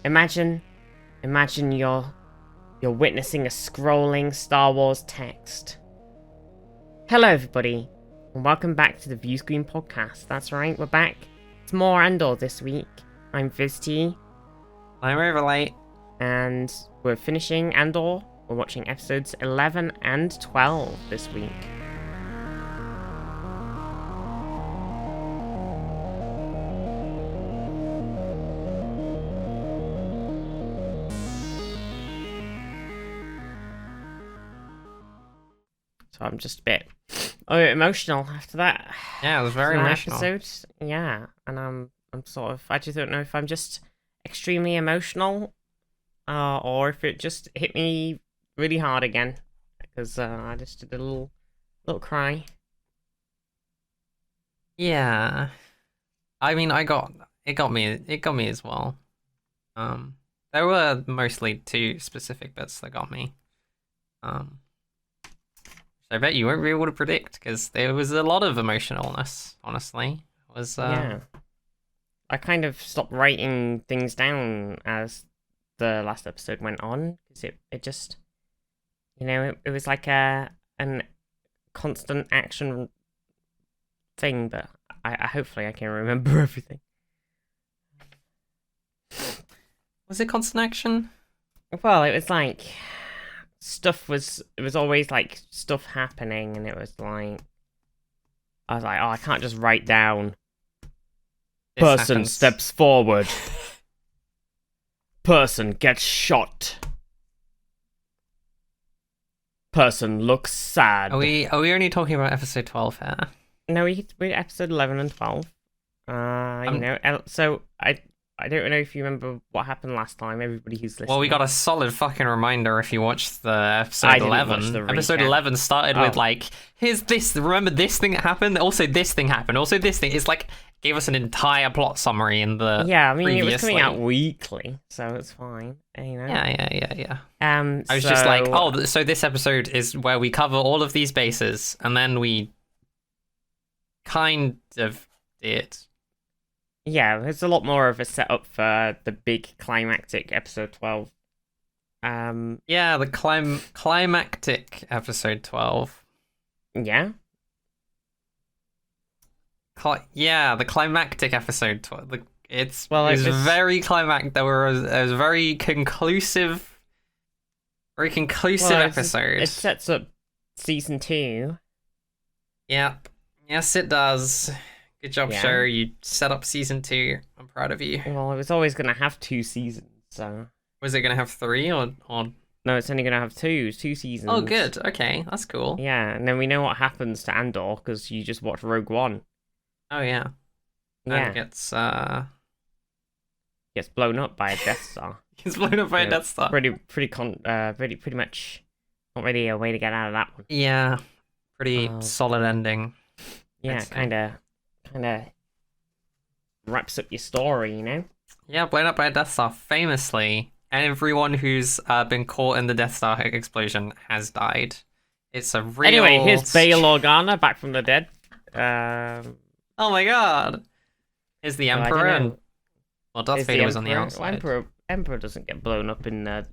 Imagine you're witnessing a scrolling Star Wars text. Hello everybody, and welcome back to the View Screen podcast. That's right, we're back. It's more Andor this week. I'm Viztee. I'm Overlite. And we're finishing Andor. We're watching episodes 11 and 12 this week. So I'm just a bit emotional after that. Yeah, it was very emotional. Episode. Yeah, and I'm sort of, I just don't know if I'm just extremely emotional, or if it just hit me really hard again, because I just did a little cry. Yeah, I mean, it got me as well. There were mostly two specific bits that got me. So I bet you won't be able to predict, because there was a lot of emotionalness, honestly. It was, Yeah. I kind of stopped writing things down as the last episode went on, because it just, it was like an constant action thing, but I hopefully I can remember everything. Was it constant action? Well, it was like it was always like stuff happening, and it was like, I was like, oh, I can't just write down person steps forward, person gets shot, person looks sad. Are we only talking about episode 12 here? No, we're episode 11 and 12. So I don't know if you remember what happened last time, everybody who's listening. Well, we got a solid fucking reminder if you watched the episode 11. Episode 11 started with like, here's this, remember this thing that happened? Also this thing happened, also this thing. It's like, gave us an entire plot summary in the Yeah, I mean, it was coming out weekly, so it's fine, Yeah. I was just like, oh, so this episode is where we cover all of these bases, and then we kind of did. Yeah, it's a lot more of a setup for the big climactic episode 12. Yeah, the climactic episode 12. Yeah? The climactic episode 12. It was very climactic. It was a very conclusive episode. It sets up season 2. Yep. Yes, it does. Good job, show. You set up season 2. I'm proud of you. Well, it was always going to have 2 seasons, so... Was it going to have 3 or...? No, it's only going to have 2 seasons. Oh, good. Okay, that's cool. Yeah, and then we know what happens to Andor, because you just watch Rogue One. Oh, yeah. Yeah. And it gets blown up by a Death Star. Gets blown up by a Death Star. Pretty much not really a way to get out of that one. Yeah. Pretty solid ending. Yeah, kind of wraps up your story, you know? Yeah, blown up by a Death Star. Famously, everyone who's been caught in the Death Star explosion has died. It's a real... Anyway, here's Bail Organa back from the dead. Oh my god! Here's the Emperor, and... Well, Darth Vader was on the outside. Well, Emperor doesn't get blown up in a...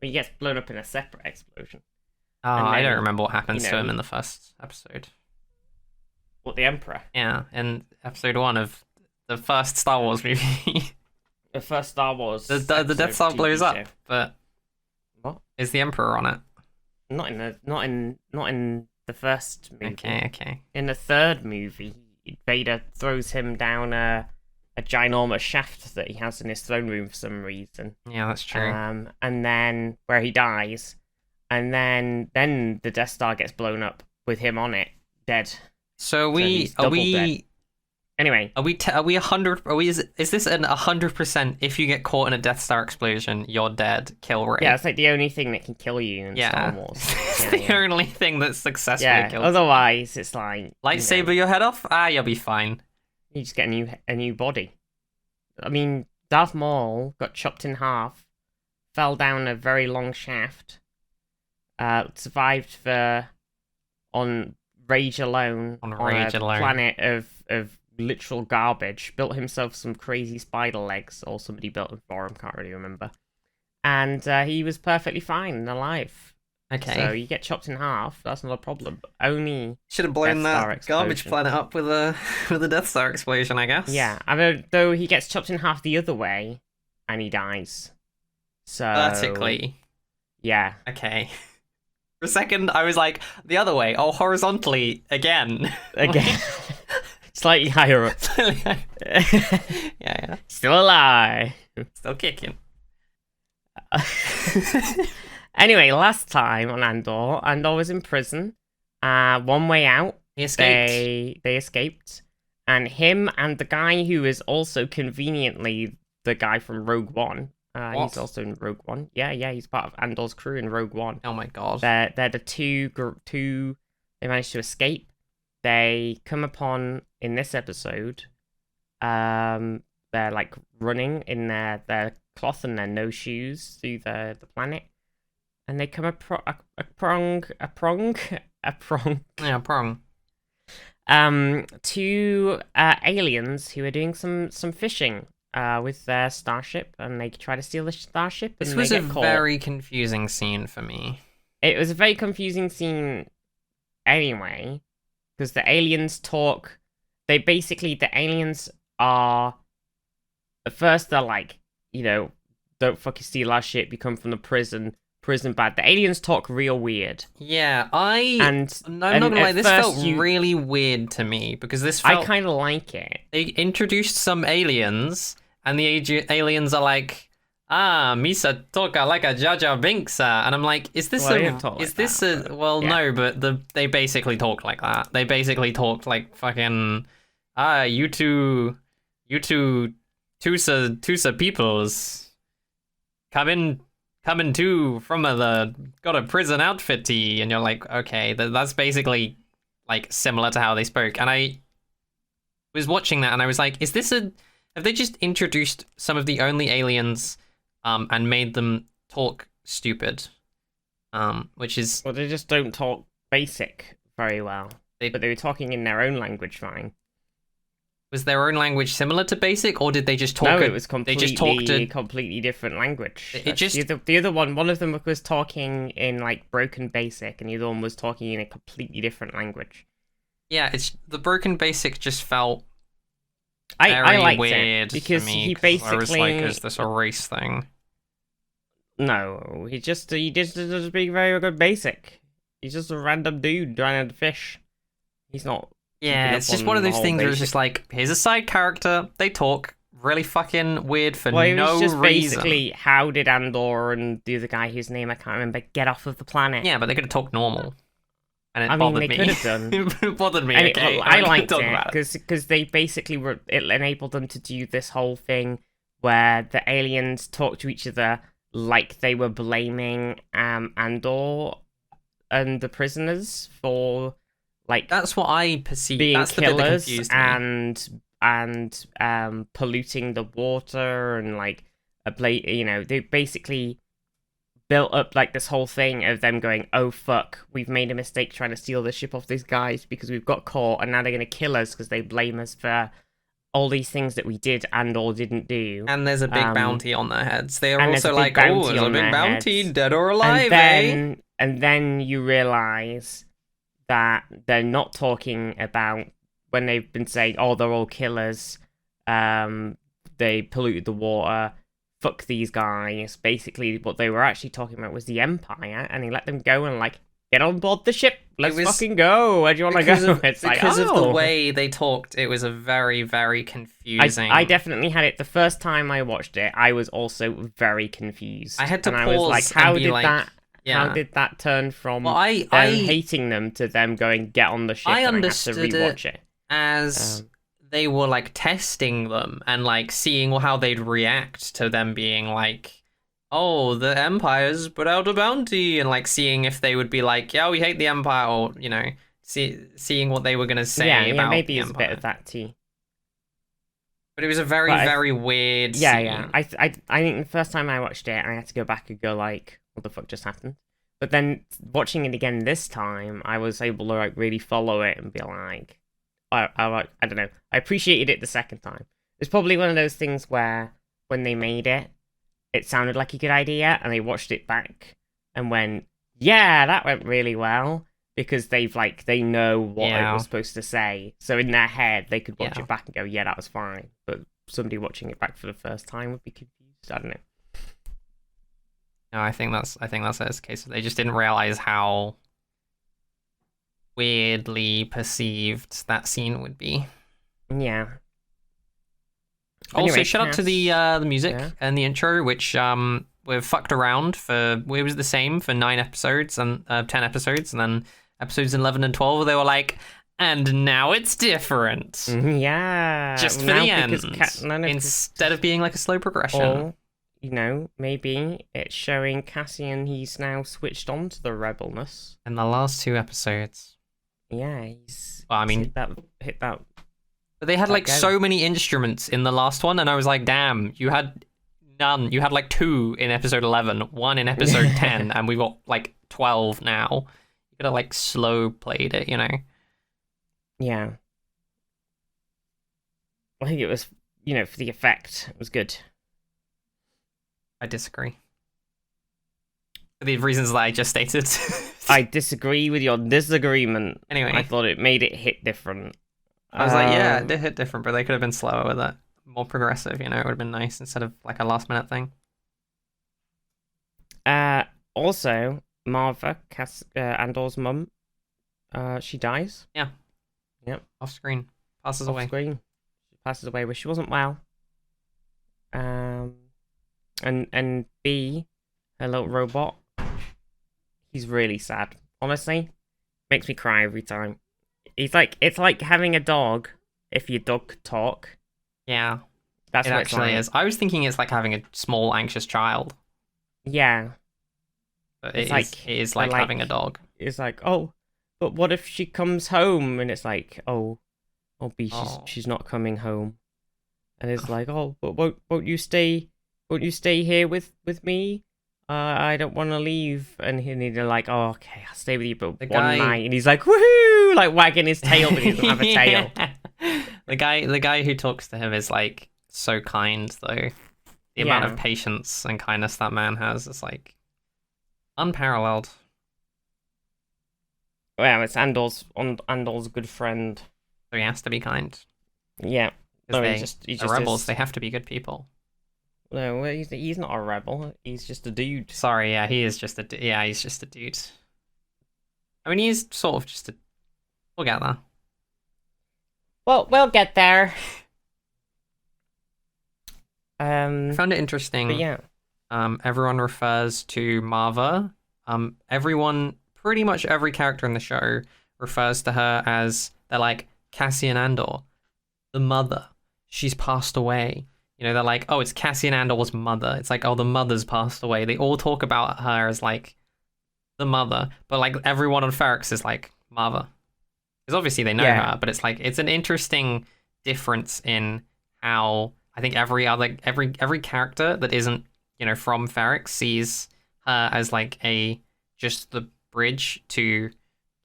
He gets blown up in a separate explosion. Oh, I don't remember what happens to him in the first episode. What, the Emperor? Yeah, in episode 1 of the first Star Wars movie. The first Star Wars. The Death Star blows up, but what? Is the Emperor on it? Not in the first movie. Okay. In the third movie, Vader throws him down a ginormous shaft that he has in his throne room for some reason. Yeah, that's true. And then where he dies, and then the Death Star gets blown up with him on it, dead. So is this an 100% if you get caught in a Death Star explosion, you're dead, kill rate? Yeah, it's like the only thing that can kill you in Star Wars. It's the only thing that successfully kills. Otherwise it's like lightsaber your head off? You'll be fine. You just get a new body. I mean, Darth Maul got chopped in half, fell down a very long shaft, survived on Rage alone, on a planet of literal garbage, built himself some crazy spider legs, or somebody built them for him, can't really remember. And he was perfectly fine and alive. Okay. So you get chopped in half, that's not a problem. But only should have blown that garbage planet up with a Death Star explosion, I guess. Yeah, I mean, though he gets chopped in half the other way, and he dies. So vertically. Yeah. Okay. For a second, I was like, the other way. Oh, horizontally again. Again. Slightly higher up. Yeah. Still alive. Still kicking. Anyway, last time on Andor was in prison. One way out. He escaped. They escaped. And him and the guy who is also conveniently the guy from Rogue One. He's also in Rogue One. Yeah, he's part of Andor's crew in Rogue One. Oh my god. They're the two. They managed to escape. They come upon in this episode. They're like running in their cloth and their no shoes through the planet, and they come a prong. Yeah, prong. Two aliens who are doing some fishing with their starship, and they try to steal the starship. And this was a very confusing scene for me. It was a very confusing scene anyway, because the aliens talk. The aliens are. At first, they're like, don't fucking steal our ship. You come from the prison bad. The aliens talk real weird. Yeah, I'm not gonna lie, this felt really weird to me, because this felt... I kind of like it. They introduced some aliens, and the aliens are like, Misa talka like a Jar Jar Binks, and I'm like, is this no, but they basically talk like that. They basically talk like fucking, you two Tusa peoples, coming to from got a prison outfitty, and you're like, okay, that's basically like similar to how they spoke. And I was watching that, and I was like, have they just introduced some of the only aliens, and made them talk stupid, which is... Well, they just don't talk basic very well, but they were talking in their own language fine. Was their own language similar to basic, or did they just talk? No, it was completely different language. The other one of them was talking in like broken basic, and the other one was talking in a completely different language. Yeah, the broken basic just felt I liked weird it because to me, he basically... I was like, is this a race thing? No, he just being very good basic. He's just a random dude trying to fish. He's not... Yeah, it's just one of those things where it's just like, here's a side character, they talk really fucking weird for no reason. Well, it was just basically, how did Andor and the other guy whose name I can't remember get off of the planet? Yeah, but they could have talked normal. And it bothered me. They could have done. It bothered me, and okay? I liked it, because they basically it enabled them to do this whole thing where the aliens talk to each other like they were blaming Andor and the prisoners for... Like, that's what I perceive. Being that's killers the bit and polluting the water, and like they basically built up like this whole thing of them going, oh fuck, we've made a mistake trying to steal the ship off these guys because we've got caught, and now they're gonna kill us because they blame us for all these things that we did and or didn't do. And there's a big bounty on their heads. They're also like, oh, there's a big bounty, dead or alive, and then you realize that they're not talking about when they've been saying, oh, they're all killers, they polluted the water, fuck these guys. Basically, what they were actually talking about was the Empire, and he let them go and, like, get on board the ship, let's fucking go, where do you want to go? Because of the way they talked, it was a very, very confusing... I definitely had it. The first time I watched it, I was also very confused. I had to pause I was like, how did that... Yeah. How did that turn from them hating them to them going, get on the ship, I and understood I have to rewatch it as they were like testing them and like seeing how they'd react to them being like, oh, the Empire's put out a bounty, and like seeing if they would be like, yeah, we hate the Empire, or seeing what they were gonna say about maybe the it's Empire. A bit of that too. But it was a very weird scene. Yeah. I think the first time I watched it, I had to go back and go like, what the fuck just happened? But then watching it again this time, I was able to like really follow it and be like, I don't know. I appreciated it the second time. It's probably one of those things where when they made it, it sounded like a good idea, and they watched it back and went, "Yeah, that went really well," because they know what it was supposed to say. So in their head, they could watch it back and go, "Yeah, that was fine." But somebody watching it back for the first time would be confused. I don't know. No, I think that's the case. They just didn't realize how weirdly perceived that scene would be. Yeah. Also, anyway, shout out to the music and the intro, which we've fucked around for. It was the same for 9 episodes and 10 episodes, and then episodes 11 and 12, they were like, and now it's different. Yeah. Just for the end, instead of being like a slow progression. Or, you know, maybe it's showing Cassian he's now switched on to the rebelness. In the last 2 episodes. Yeah, he's. Well, I mean, hit that. But they had like so many instruments in the last one, and I was like, damn, you had none. You had like 2 in episode 11, 1 in episode 10, and we've got like 12 now. You could have like slow played it, you know? Yeah. I think it was, you know, for the effect, it was good. I disagree. For the reasons that I just stated. I disagree with your disagreement. Anyway. I thought it made it hit different. I was like, yeah, it did hit different, but they could have been slower with it. More progressive, you know, it would have been nice instead of like a last minute thing. Also, Marva, Andor's mum, she dies. Yeah. Yep. Off screen. Passes Off away. Screen. She passes away where she wasn't well. And B, her little robot, he's really sad. Honestly, makes me cry every time. It's like having a dog if your dog could talk. Yeah, that's it what actually is. I was thinking it's like having a small anxious child. Yeah, but it is like having a dog. It's like, oh, but what if she comes home? And it's like, B, she's not coming home. And it's like, oh, but won't you stay? Won't you stay here with me? I don't want to leave. And they're like, oh, okay, I'll stay with you, but one night. And he's like, woohoo! Like wagging his tail, but he doesn't have a tail. The guy who talks to him is like so kind, though. The amount of patience and kindness that man has is like unparalleled. Well, it's Andor's a good friend. So he has to be kind. Yeah. No, he's just rebels. They have to be good people. No, he's not a rebel. He's just a dude. Sorry, yeah, he's just a dude. I mean, he's sort of just a. We'll get there. Well, we'll get there. I found it interesting. But yeah. Everyone refers to Marva. Pretty much every character in the show refers to her as, they're like, Cassian Andor, the mother. She's passed away. You know, they're like, oh, it's Cassian Andor's mother. It's like, oh, the mother's passed away. They all talk about her as, like, the mother. But, like, everyone on Ferrix is, like, Marva. Because obviously they know her, but it's, like, it's an interesting difference in how I think every character that isn't, you know, from Ferrix sees her as, like, just the bridge to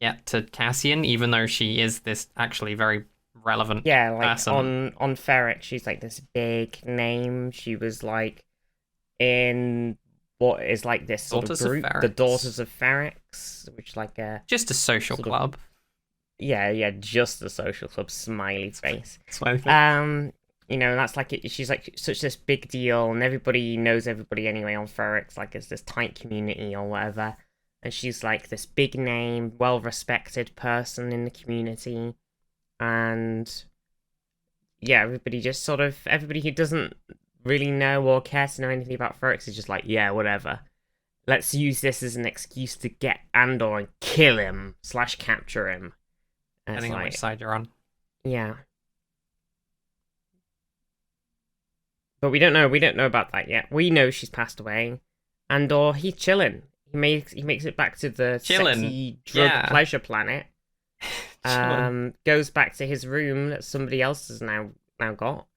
get to Cassian, even though she is this actually very relevant person. on Ferrix, she's like this big name. She was like in what is like this sort of group, the Daughters of Ferrix, which is like just a social club. Just a social club. Smiley face. You know, that's like she's like such this big deal, and everybody knows everybody anyway on Ferrix. Like it's this tight community or whatever, and she's like this big name, well respected person in the community. And yeah, everybody who doesn't really know or care to know anything about Ferrix is just like, yeah, whatever. Let's use this as an excuse to get Andor and kill him / capture him. Depending on which side you're on. Yeah. But we don't know about that yet. We know she's passed away. Andor, he's chilling. He makes it back to the sexy drug pleasure planet. Goes back to his room that somebody else has now got.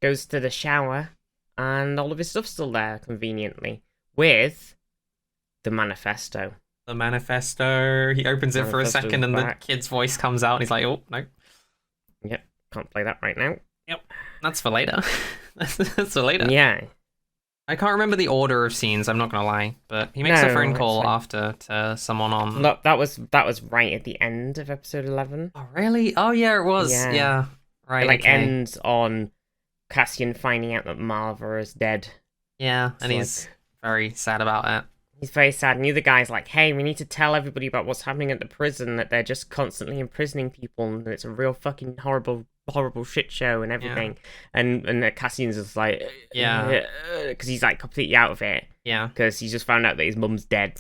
Goes to the shower, and all of his stuff's still there conveniently with the manifesto. The manifesto. He opens it for a second, and the kid's voice comes out, and he's like, "Oh no!" Yep, can't play that right now. Yep, that's for later. That's for later. Yeah. I can't remember the order of scenes, I'm not gonna lie, but he makes a phone call after to someone on... Look, that was right at the end of episode 11. Oh, really? Oh, yeah, it was. Yeah. Right, it, ends on Cassian finding out that Marva is dead. Yeah, and he's very sad about it. He's very sad, and the other guy's like, hey, we need to tell everybody about what's happening at the prison, that they're just constantly imprisoning people, and it's a real fucking horrible shit show and everything. Yeah. And Cassian's just like, because he's like completely out of it. Yeah. Because he's just found out that his mum's dead.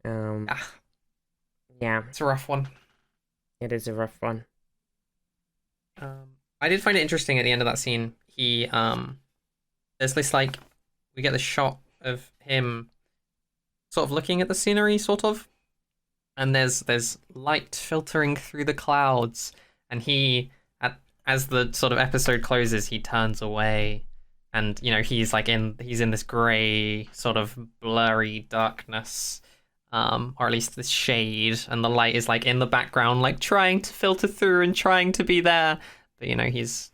Yeah. It's a rough one. It is a rough one. I did find it interesting at the end of that scene. He, there's this, like, we get this shot of him sort of looking at the scenery, sort of. And there's light filtering through the clouds. And he... as the sort of episode closes, he turns away, and he's in this grey sort of blurry darkness, or at least this shade, and the light is like in the background, like trying to filter through and trying to be there. But he's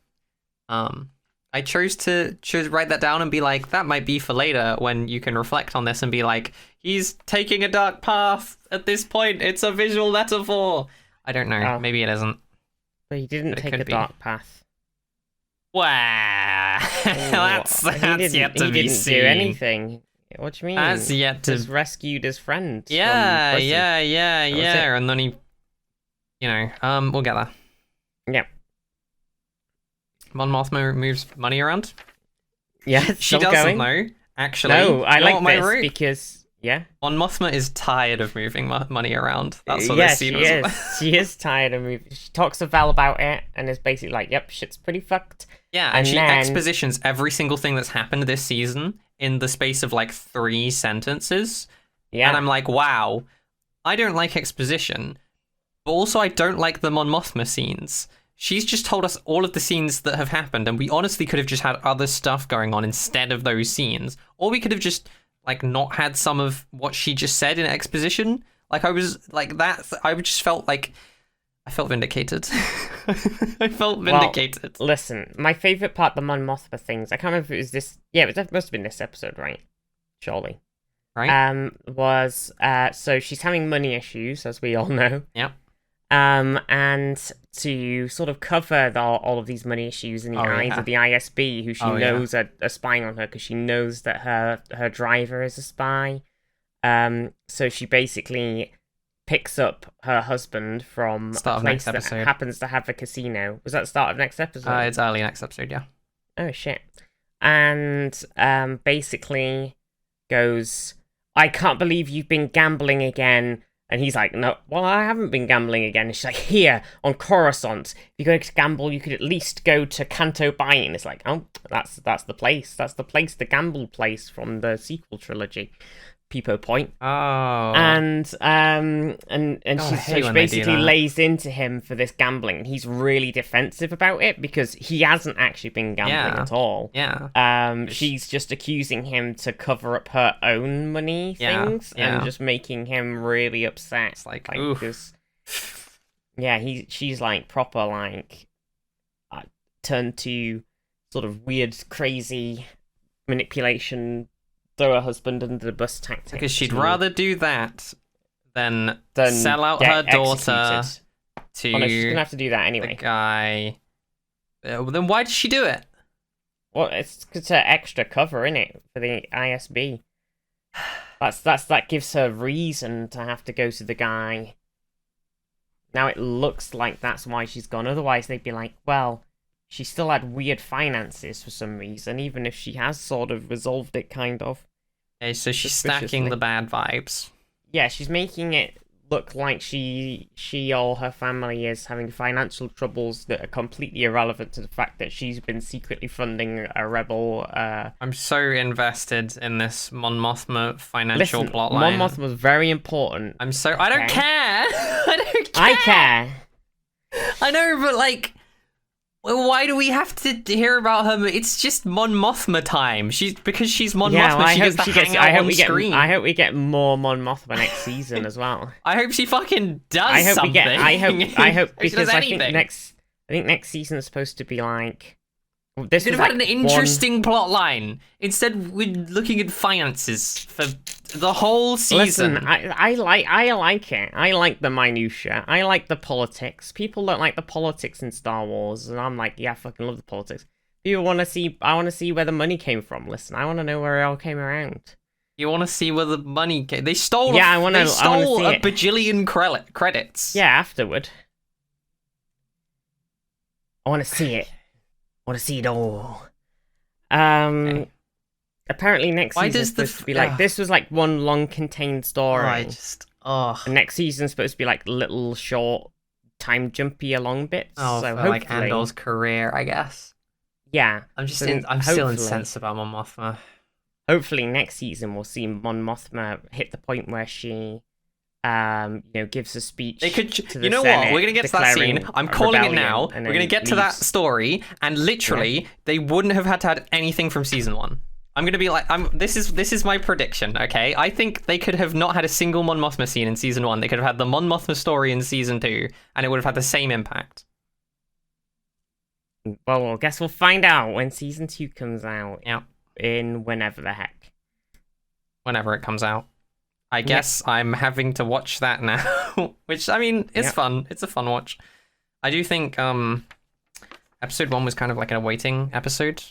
I chose to write that down and be like, that might be for later when you can reflect on this and be like, he's taking a dark path at this point. It's a visual metaphor. I don't know. Maybe it isn't. But he didn't take a dark path. Wow, that's yet to be seen. He didn't do anything. What do you mean? That's yet to... Just rescued his friend. Yeah. And then he, we'll get there. Yeah. Mon Mothma moves money around. Yeah, she doesn't though. Actually, no, I like this because. Yeah. Mon Mothma is tired of moving money around. That's what this scene was about. She is tired of moving. She talks to Val about it and is basically like, yep, shit's pretty fucked. Yeah, and she expositions every single thing that's happened this season in the space of like 3 sentences. Yeah. And I'm like, wow, I don't like exposition, but also I don't like the Mon Mothma scenes. She's just told us all of the scenes that have happened, and we honestly could have just had other stuff going on instead of those scenes. Or we could have just... like, not had some of what she just said in exposition. Like, I was like that. I just felt like I felt vindicated. I felt vindicated. Well, listen, my favorite part of the Mon Mothma things, I can't remember if it was this. Yeah, it must have been this episode, right? Surely. Right. Was so she's having money issues, as we all know. Yeah. And to sort of cover all of these money issues in the eyes of the ISB, who she knows are spying on her, because she knows that her driver is a spy. So she basically picks up her husband from a place that happens to have a casino. Was that the start of next episode? It's early next episode, yeah. Oh, shit. And basically goes, I can't believe you've been gambling again. And he's like, no, well, I haven't been gambling again. And she's like, here, on Coruscant, if you're going to gamble, you could at least go to Canto Bight. And it's like, oh, that's the place. That's the place, the gamble place from the sequel trilogy. Peepo Point. Oh. And she basically lays into him for this gambling. And he's really defensive about it because he hasn't actually been gambling at all. Yeah. She's just accusing him to cover up her own money things and just making him really upset. It's like oof. Yeah, she's like proper like turned to sort of weird, crazy manipulation. Throw her husband under the bus tactic. Because she'd rather do that than sell out her daughter to... Oh no, she's going to have to do that anyway. The guy... then why did she do it? Well, it's extra cover, innit? For the ISB. That gives her reason to have to go to the guy. Now it looks like that's why she's gone. Otherwise they'd be like, well... She still had weird finances for some reason, even if she has sort of resolved it, kind of. Okay, so she's stacking the bad vibes. Yeah, she's making it look like she or her family is having financial troubles that are completely irrelevant to the fact that she's been secretly funding a rebel. I'm so invested in this Mon Mothma financial plotline. Mon Mothma was very important. I don't care! I don't care! I care! I know, but like... Why do we have to hear about her? It's just Mon Mothma time. Because she's Mon Mothma, well, she gets to hang out on screen. I hope we get more Mon Mothma next season as well. I hope she fucking does something. I hope because I think I think next season is supposed to be like. This could was have had like an interesting plot line. Instead, we're looking at finances for the whole season. Listen, I like it. I like the minutia. I like the politics. People don't like the politics in Star Wars, and I'm like, yeah, I fucking love the politics. People want to see. I want to see where the money came from. Listen, I want to know where it all came around. You want to see where the money came? They stole. Yeah, They stole a bajillion credits. Yeah, afterward. I want to see it. I want to see it all. Okay. Apparently next season is supposed to be like this was like one long contained story. And next season's supposed to be like little short time jumpy along bits. Oh, so for like Andor's career, I guess. Yeah. I'm still incensed about Mon Mothma. Hopefully next season we'll see Mon Mothma hit the point where she gives a speech. They could, to the you know Senate, what? We're gonna get to that scene. I'm calling it now. We're gonna get to that story, and literally, they wouldn't have had to add anything from season 1. I'm gonna be like, this is my prediction. Okay, I think they could have not had a single Mon Mothma scene in season 1. They could have had the Mon Mothma story in season 2, and it would have had the same impact. Well, I guess we'll find out when season 2 comes out. Yeah. In whenever the heck. Whenever it comes out. I guess I'm having to watch that now, which, I mean, it's fun. It's a fun watch. I do think episode 1 was kind of like a waiting episode,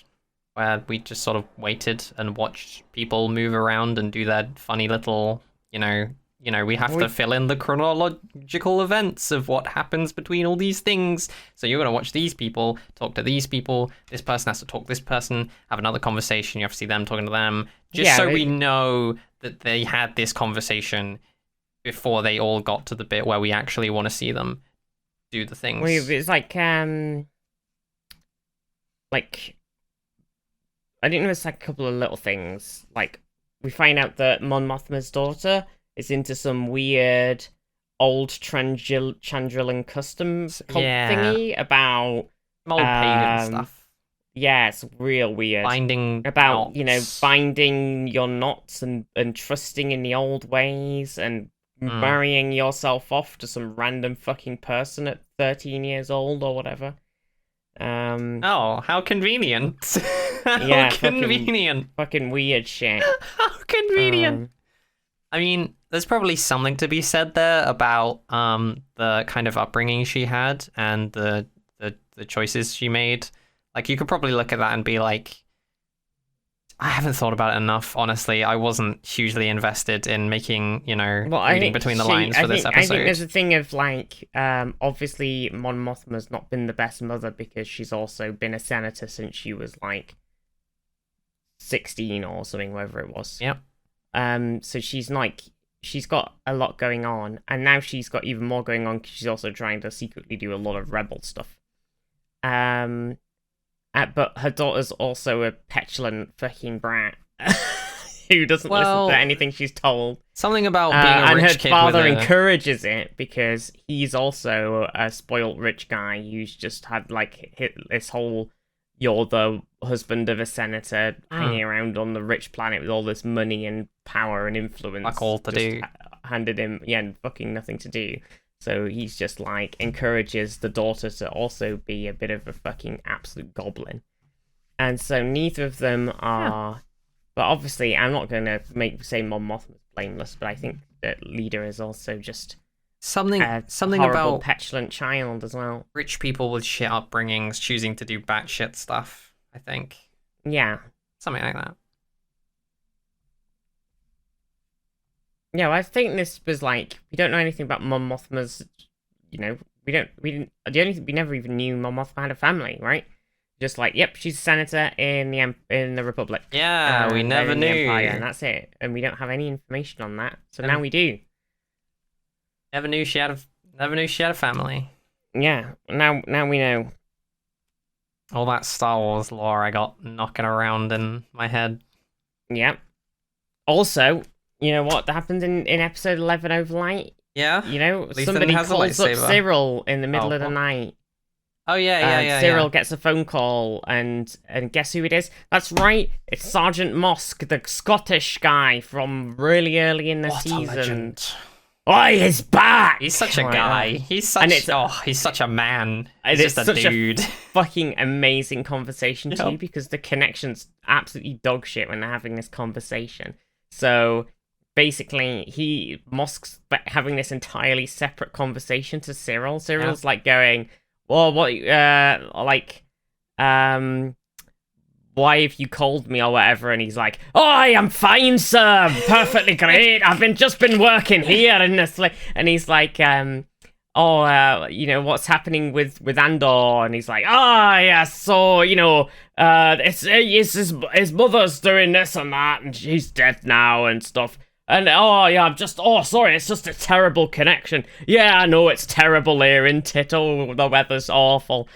where we just sort of waited and watched people move around and do that funny little, we have to fill in the chronological events of what happens between all these things. So you're going to watch these people, talk to these people, this person has to talk to this person, have another conversation, you have to see them talking to them, we know that they had this conversation before they all got to the bit where we actually want to see them do the things. It's like I didn't know, it's like a couple of little things. Like, we find out that Mon Mothma's daughter is into some weird old Chandrilan customs cult thingy about old pagan stuff. Yeah, it's real weird. Binding about binding your knots and trusting in the old ways and marrying yourself off to some random fucking person at 13 years old or whatever. Oh, how convenient. How convenient. Fucking weird shit. How convenient. I mean, there's probably something to be said there about the kind of upbringing she had and the choices she made. Like, you could probably look at that and be like, I haven't thought about it enough, honestly. I wasn't hugely invested in making, reading between the lines for this episode. I think there's a thing of, like, obviously Mon Mothma's not been the best mother because she's also been a senator since she was, like, 16 or something, whatever it was. Yep. So she's got a lot going on, and now she's got even more going on because she's also trying to secretly do a lot of rebel stuff. But her daughter's also a petulant fucking brat who doesn't listen to anything she's told. Something about being a rich kid. And her father encourages it because he's also a spoilt rich guy who's just had like this whole "you're the husband of a senator" hanging around on the rich planet with all this money and power and influence. Like all to do. Handed him, and fucking nothing to do. So he's just like encourages the daughter to also be a bit of a fucking absolute goblin. And so neither of them are... But obviously, I'm not going to say Mon Mothma's blameless, but I think that Leader is also just something horrible, about petulant child as well. Rich people with shit upbringings choosing to do batshit stuff, I think. Yeah. Something like that. Yeah, well, I think this was like, we don't know anything about Mon Mothma's, we never even knew Mon Mothma had a family, right? Just like, yep, she's a senator in the Republic. Yeah, we never knew. Empire, and that's it. And we don't have any information on that. So now we do. Never knew she had a family. Yeah, now we know. All that Star Wars lore I got knocking around in my head. Yep. Also, you know what happened in episode 11 Overlite? Yeah. Luthen somebody calls up Cyril in the middle of the night. Oh, yeah. Cyril gets a phone call, and guess who it is? That's right, it's Sergeant Mosk, the Scottish guy from really early in the season. "Oh, he's back!" He's such a guy. He's such he's such a man. He's just a dude. Fucking amazing conversation too, because the connection's absolutely dog shit when they're having this conversation. So basically, Mosk's having this entirely separate conversation to Cyril. Cyril's like going, "Well, what, why have you called me or whatever?" And he's like, "Oh, I am fine, sir. Perfectly great. I've just been working here in this." And he's like, what's happening with Andor? And he's like, "Oh, yeah, so, it's his mother's doing this and that, and she's dead now and stuff. And, sorry, it's just a terrible connection. Yeah, I know it's terrible here, isn't it? Oh, the weather's awful."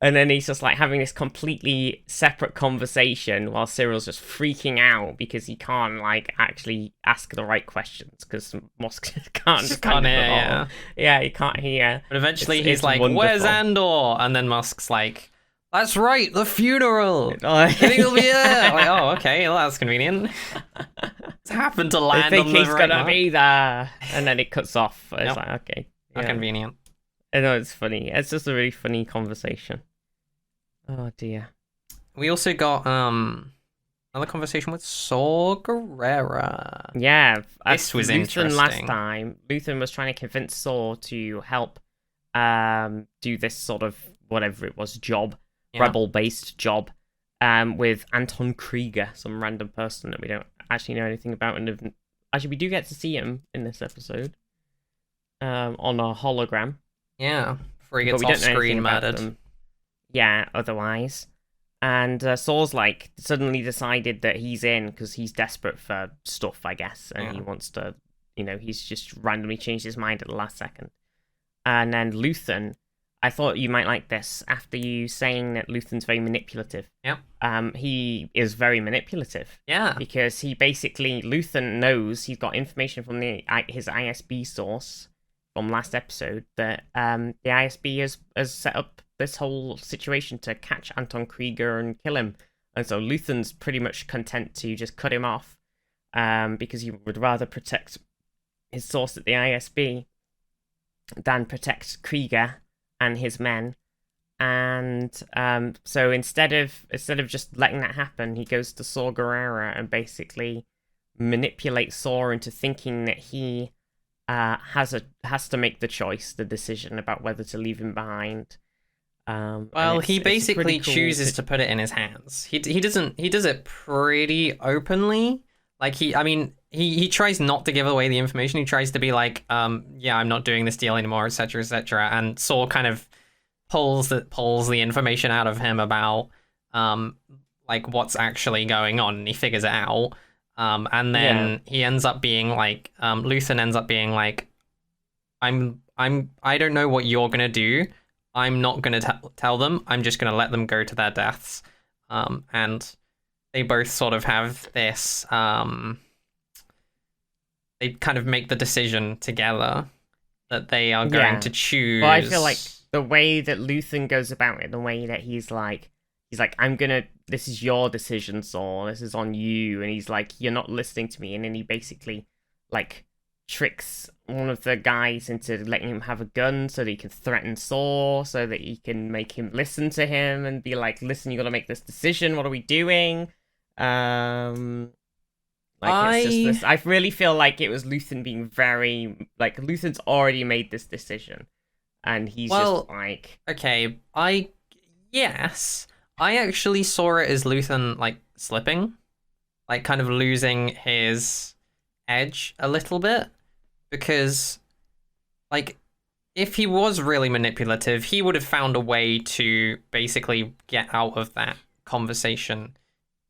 And then he's just like having this completely separate conversation while Cyril's just freaking out because he can't like actually ask the right questions because Mosk can't hear. Yeah, he can't hear. But eventually he's like, wonderful. "Where's Andor?" And then Mosk's like, "That's right, the funeral. I think he'll be there." Like, oh, okay, well, that's convenient. It's happened to land on the right. I think he's gonna be there, and then it cuts off. It's like, okay, how convenient. I know, it's funny. It's just a really funny conversation. Oh dear. We also got another conversation with Saw Gerrera. Yeah, this was interesting. Last time, Luthen was trying to convince Saw to help do this sort of whatever it was rebel-based job with Anton Krieger, some random person that we don't actually know anything about, and actually we do get to see him in this episode on a hologram. Yeah, before he gets off-screen murdered. Yeah, otherwise. And Saw's like suddenly decided that he's in because he's desperate for stuff, I guess, and he wants to, he's just randomly changed his mind at the last second. And then Luthen, I thought you might like this after you saying that Luthen's very manipulative. Yeah. He is very manipulative. Yeah. Because Luthen knows, he's got information from his ISB source from last episode that the ISB has set up this whole situation to catch Anton Krieger and kill him. And so Luthen's pretty much content to just cut him off because he would rather protect his source at the ISB than protect Krieger and his men. And so instead of just letting that happen, he goes to Saw Gerrera and basically manipulates Saw into thinking that he has to make the decision about whether to leave him behind. He basically chooses to put it in his hands. He does it pretty openly. Like he tries not to give away the information. He tries to be like, I'm not doing this deal anymore, etc., etc. And Saw kind of pulls the information out of him about like what's actually going on. And he figures it out. And then he ends up being like, Luthen ends up being like, I don't know what you're gonna do. I'm not going to tell them. I'm just going to let them go to their deaths. And they both sort of have this... they kind of make the decision together that they are going to choose... Well, I feel like the way that Luthen goes about it, the way that he's like, this is your decision, Saw. This is on you. And he's like, you're not listening to me. And then he basically, like, tricks one of the guys into letting him have a gun so that he can threaten Saw, so that he can make him listen to him and be like, listen, you gotta make this decision, what are we doing? It's just this, I really feel like it was Luthen being very, like, Luthen's already made this decision and he's just like... Okay, I actually saw it as Luthen, like, slipping, like, kind of losing his edge a little bit. Because, like, if he was really manipulative, he would have found a way to basically get out of that conversation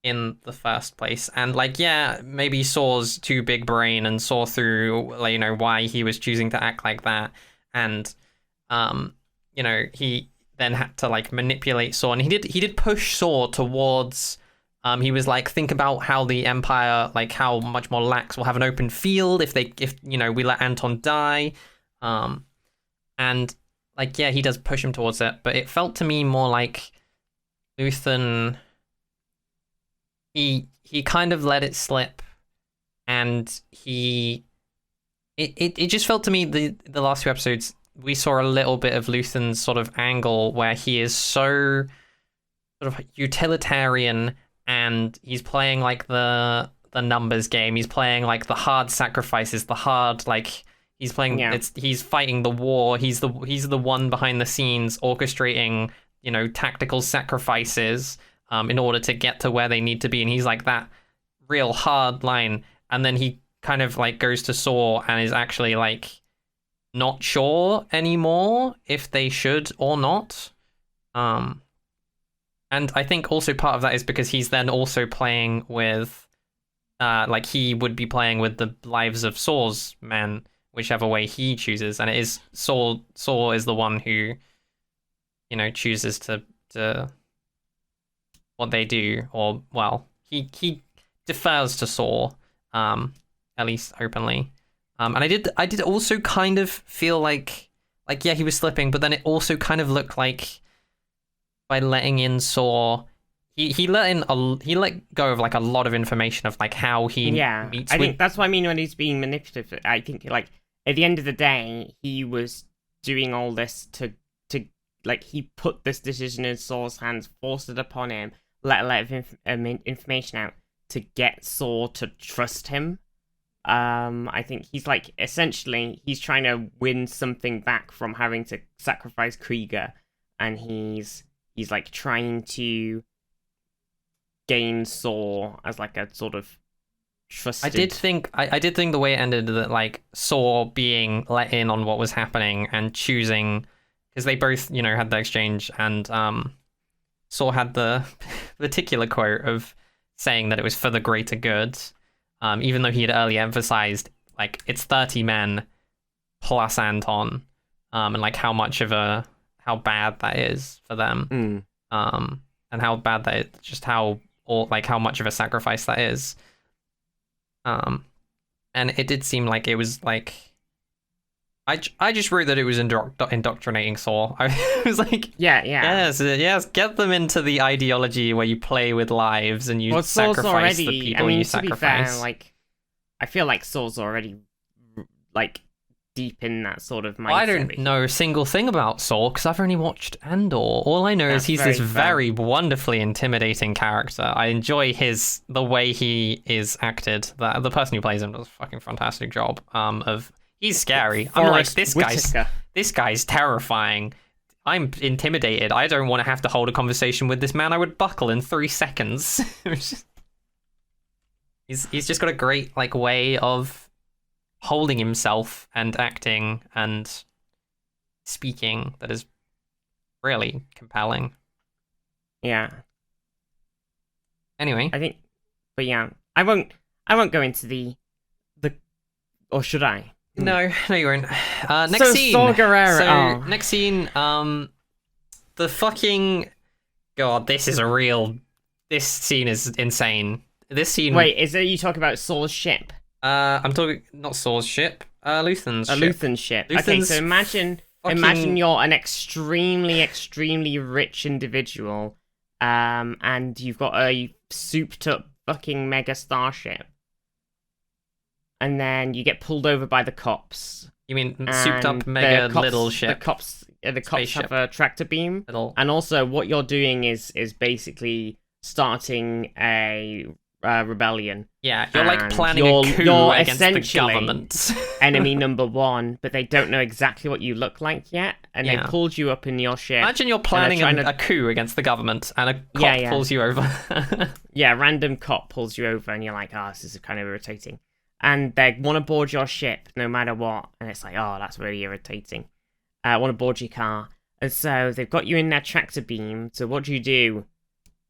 in the first place. And, like, maybe Saw's too big brain and saw through, like, why he was choosing to act like that. And, he then had to, like, manipulate Saw. And he did push Saw towards... he was like, think about how the Empire, like how much more lax will have an open field if we let Anton die. And like, he does push him towards it, but it felt to me more like Luthen, he kind of let it slip, and he it just felt to me the last 2 episodes we saw a little bit of Luthen's sort of angle where he is so sort of utilitarian and he's playing like the numbers game. He's playing like the hard sacrifices, the hard like he's playing. Yeah. He's fighting the war. He's the one behind the scenes orchestrating, you know, tactical sacrifices in order to get to where they need to be. And he's like that real hard line. And then he kind of like goes to Saw and is actually like not sure anymore if they should or not. And I think also part of that is because he's then also playing with, like he would be playing with the lives of Saw's men, whichever way he chooses. And it is Saw is the one who, you know, chooses to what they do, or well, he defers to Saw, at least openly. And I did also kind of feel like yeah, he was slipping, but then it also kind of looked like by letting in Saw, he let go of like a lot of information of like how he meets. I think that's what I mean when he's being manipulative. I think like at the end of the day, he was doing all this to like he put this decision in Saw's hands, forced it upon him, let information out to get Saw to trust him. I think he's like essentially he's trying to win something back from having to sacrifice Krieger, and he's like trying to gain Saw as like a sort of trusted... I did think the way it ended, that like Saw being let in on what was happening and choosing, because they both, you know, had the exchange, and Saw had the particular quote of saying that it was for the greater good, even though he had earlier emphasized like it's 30 men plus Anton, and like how bad that is for them, and how bad that is, just how much of a sacrifice that is. And it did seem like it was like I just wrote that it was indoctrinating Saw. I was like, yes, get them into the ideology where you play with lives and you sacrifice the people you sacrifice. To be fair, like I feel like Saw's already like deep in that sort of mindset. Well, I don't know a single thing about Saw because I've only watched Andor. All I know is he's this very wonderfully intimidating character. I enjoy the way he is acted. The person who plays him does a fucking fantastic job. He's scary. I'm like, this guy's terrifying. I'm intimidated. I don't want to have to hold a conversation with this man. I would buckle in 3 seconds. He's just got a great like way of holding himself and acting and speaking that is really compelling. Yeah. Anyway, I think, but yeah, I won't go into the, or should I? No, you won't. Next scene. Saw Gerrera. Next scene. The fucking God. This scene is insane. This scene. Wait, is it you talking about Saw's ship? I'm talking not Saw's ship. Luthen's ship. Luthen's ship. Okay, so imagine you're an extremely, extremely rich individual, and you've got a souped-up fucking mega starship. And then you get pulled over by the cops. You mean souped up mega little ship? The cops have a tractor beam. And also what you're doing is basically starting a rebellion. Yeah, you're like planning a coup against the government. Enemy number 1, but they don't know exactly what you look like yet, and they pulled you up in your ship. Imagine you're planning a coup against the government, and a cop pulls you over. Yeah, random cop pulls you over, and you're like, this is kind of irritating. And they want to board your ship no matter what. And it's like, that's really irritating. Want to board your car. And so they've got you in their tractor beam. So what do?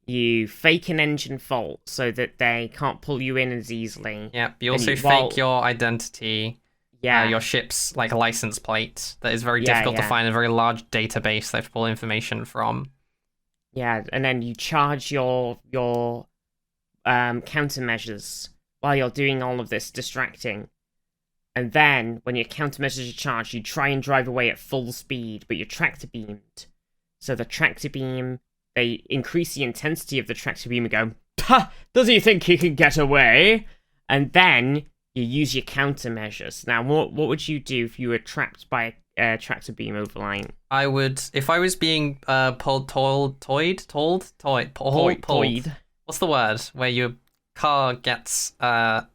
You fake an engine fault so that they can't pull you in as easily. Yep, you also fake your identity. Yeah. Your ship's like a license plate that is very difficult to find, a very large database they have to pull information from. Yeah, and then you charge your countermeasures while you're doing all of this distracting. And then, when your countermeasures are charged, you try and drive away at full speed, but you're tractor beamed. So the tractor beam, they increase the intensity of the tractor beam and go, "Ha! Does he think he can get away?" And then, you use your countermeasures. Now, what would you do if you were trapped by a tractor beam Overlite? I would, if I was being pulled. What's the word where your car gets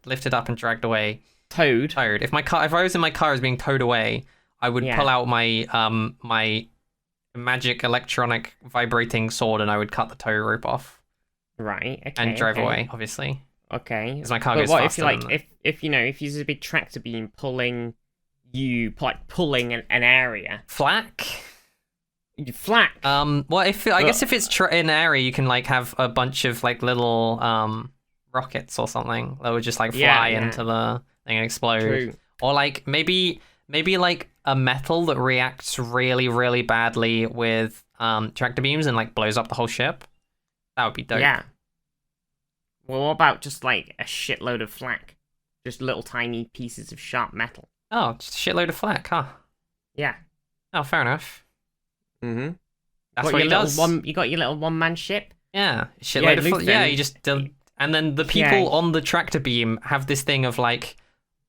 lifted up and dragged away? Towed. If I was in my car as being towed away, I would pull out my my magic electronic vibrating sword and I would cut the tow rope off. Right. Okay. And drive away, obviously. Okay. Because my car goes faster. But what if you use a big tractor beam pulling an area? Flak. Flak. Well, I guess if it's in an area, you can like have a bunch of like little rockets or something that would just like fly into the thing and explode. True. Or like maybe like a metal that reacts really, really badly with tractor beams and like blows up the whole ship. That would be dope. Yeah. Well, what about just like a shitload of flak? Just little tiny pieces of sharp metal. Oh, just a shitload of flak, huh? Yeah. Oh, fair enough. Mm-hmm. That's what he does. You got your little one-man ship? Yeah. Shitload of flak. Yeah, you just... And then the people on the tractor beam have this thing of like,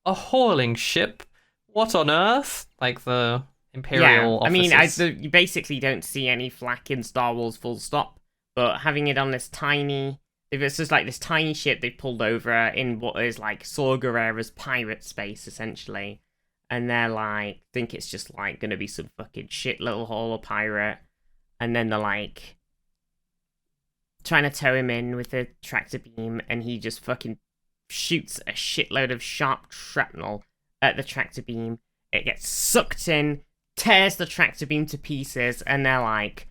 a hauling ship? What on earth? Like the Imperial officers. I mean, you basically don't see any flak in Star Wars full stop, but having it on this tiny... If it's just like this tiny ship they pulled over in what is like Saw Gerrera's pirate space, essentially, and they're like, think it's just like gonna be some fucking shit little hauler pirate, and then they're like trying to tow him in with the tractor beam, and he just fucking shoots a shitload of sharp shrapnel at the tractor beam. It gets sucked in, tears the tractor beam to pieces, and they're like,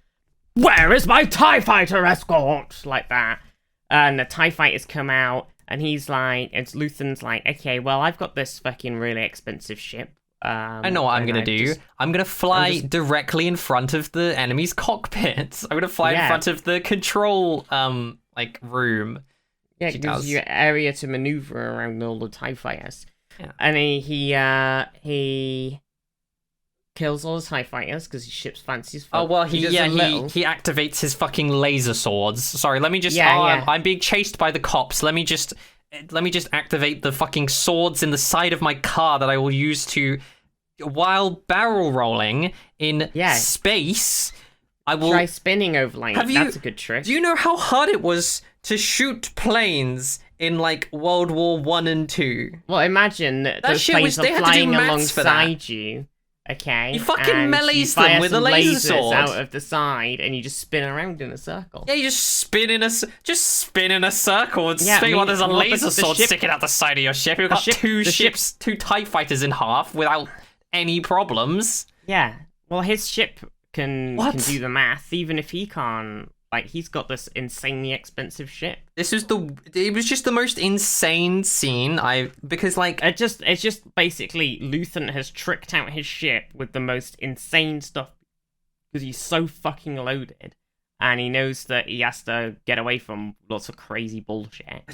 "Where is my TIE fighter escort?" Like that. And the TIE fighters come out, and he's like, and Luthen's like, "Okay, well, I've got this fucking really expensive ship. I know what I'm gonna do. I'm gonna fly directly in front of the enemy's cockpit. I'm gonna fly in front of the control, like, room." Yeah, it gives you area to maneuver around all the TIE fighters. Yeah. And he kills all the TIE fighters because his ship's fancy as fuck. Oh, well, he activates his fucking laser swords. Sorry, let me just... I'm being chased by the cops. Let me just activate the fucking swords in the side of my car that I will use to... While barrel rolling in space, I will... Try spinning Overlite. That's a good trick. Do you know how hard it was to shoot planes in, like, World War 1 and 2? Well, imagine that those planes are flying alongside you. Okay. You fucking melees them with a laser sword out of the side, and you just spin around in a circle. Yeah, you just spin in a circle and spin while there's a laser sword sticking out the side of your ship. You've got two TIE fighters in half without any problems. Yeah. Well, his ship can do the math, even if he can't. Like, he's got this insanely expensive ship. It was just the most insane scene. Because it's just basically Luthen has tricked out his ship with the most insane stuff because he's so fucking loaded, and he knows that he has to get away from lots of crazy bullshit.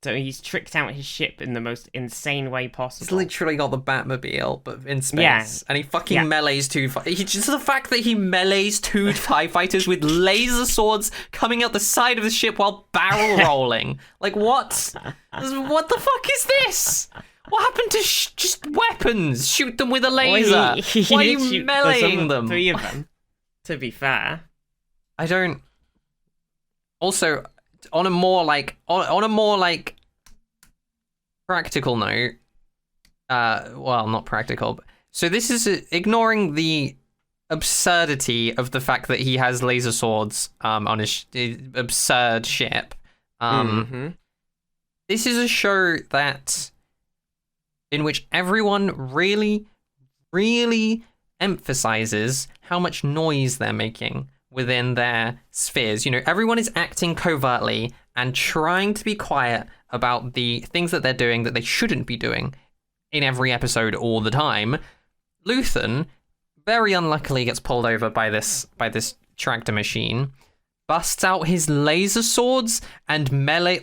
So he's tricked out his ship in the most insane way possible. He's literally got the Batmobile, but in space, and he fucking melees just the fact that he melees two TIE fighters with laser swords coming out the side of the ship while barrel rolling. Like, what? What the fuck is this? What happened to just weapons? Shoot them with a laser. Why are you meleeing them? 3 of them. To be fair, I don't. Also, on a more practical note, well, not practical, but so this is ignoring the absurdity of the fact that he has laser swords on his absurd ship. This is a show in which everyone really, really emphasizes how much noise they're making within their spheres. You know, everyone is acting covertly and trying to be quiet about the things that they're doing that they shouldn't be doing in every episode all the time. Luthen very unluckily gets pulled over by this tractor machine, busts out his laser swords and melee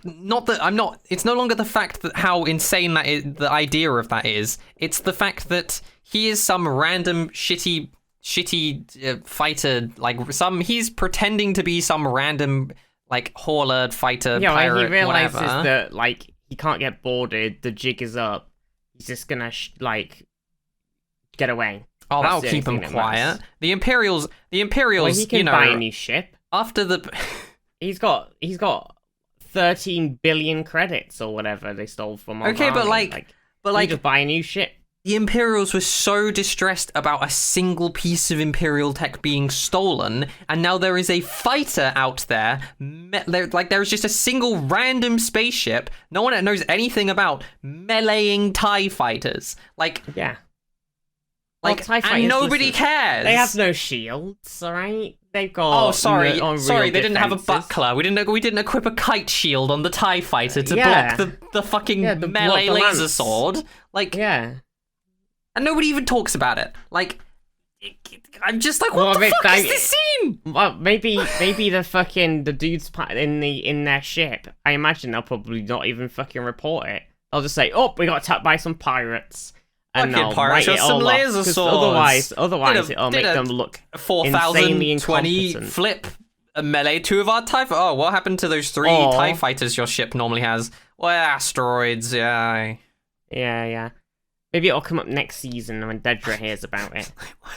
not that I'm not. It's no longer the fact that how insane that is. The idea of that is. It's the fact that he is some random shitty fighter. He's pretending to be some random like hauler, fighter, yeah, pirate, when he realizes whatever. that like he can't get boarded, the jig is up. He's just gonna like get away. Oh, That's that'll keep him quiet. matters. The Imperials, Well, he can buy a new ship. After the, he's got 13 billion credits or whatever they stole from. Okay, but he just buy a new ship. The Imperials were so distressed about a single piece of Imperial tech being stolen, and now there is a fighter out there. There's just a single random spaceship no one knows anything about meleeing TIE fighters. Yeah. And nobody cares. They have no shields, alright? They've got. Oh, sorry, they didn't have a buckler. We didn't equip a kite shield on the TIE fighter to block the fucking melee laser sword. Yeah. And nobody even talks about it. I'm just like, what the fuck is this scene? Well, maybe the dudes in their ship. I imagine they'll probably not even fucking report it. They'll just say, "Oh, we got attacked by some pirates." And they'll write it all off, laser swords. Otherwise, it'll make them look insanely incompetent. Flip a melee 2 of our TIE. Oh, what happened to those 3 TIE fighters your ship normally has? Well, asteroids, yeah. Yeah. Maybe it'll come up next season when Dedra hears about it.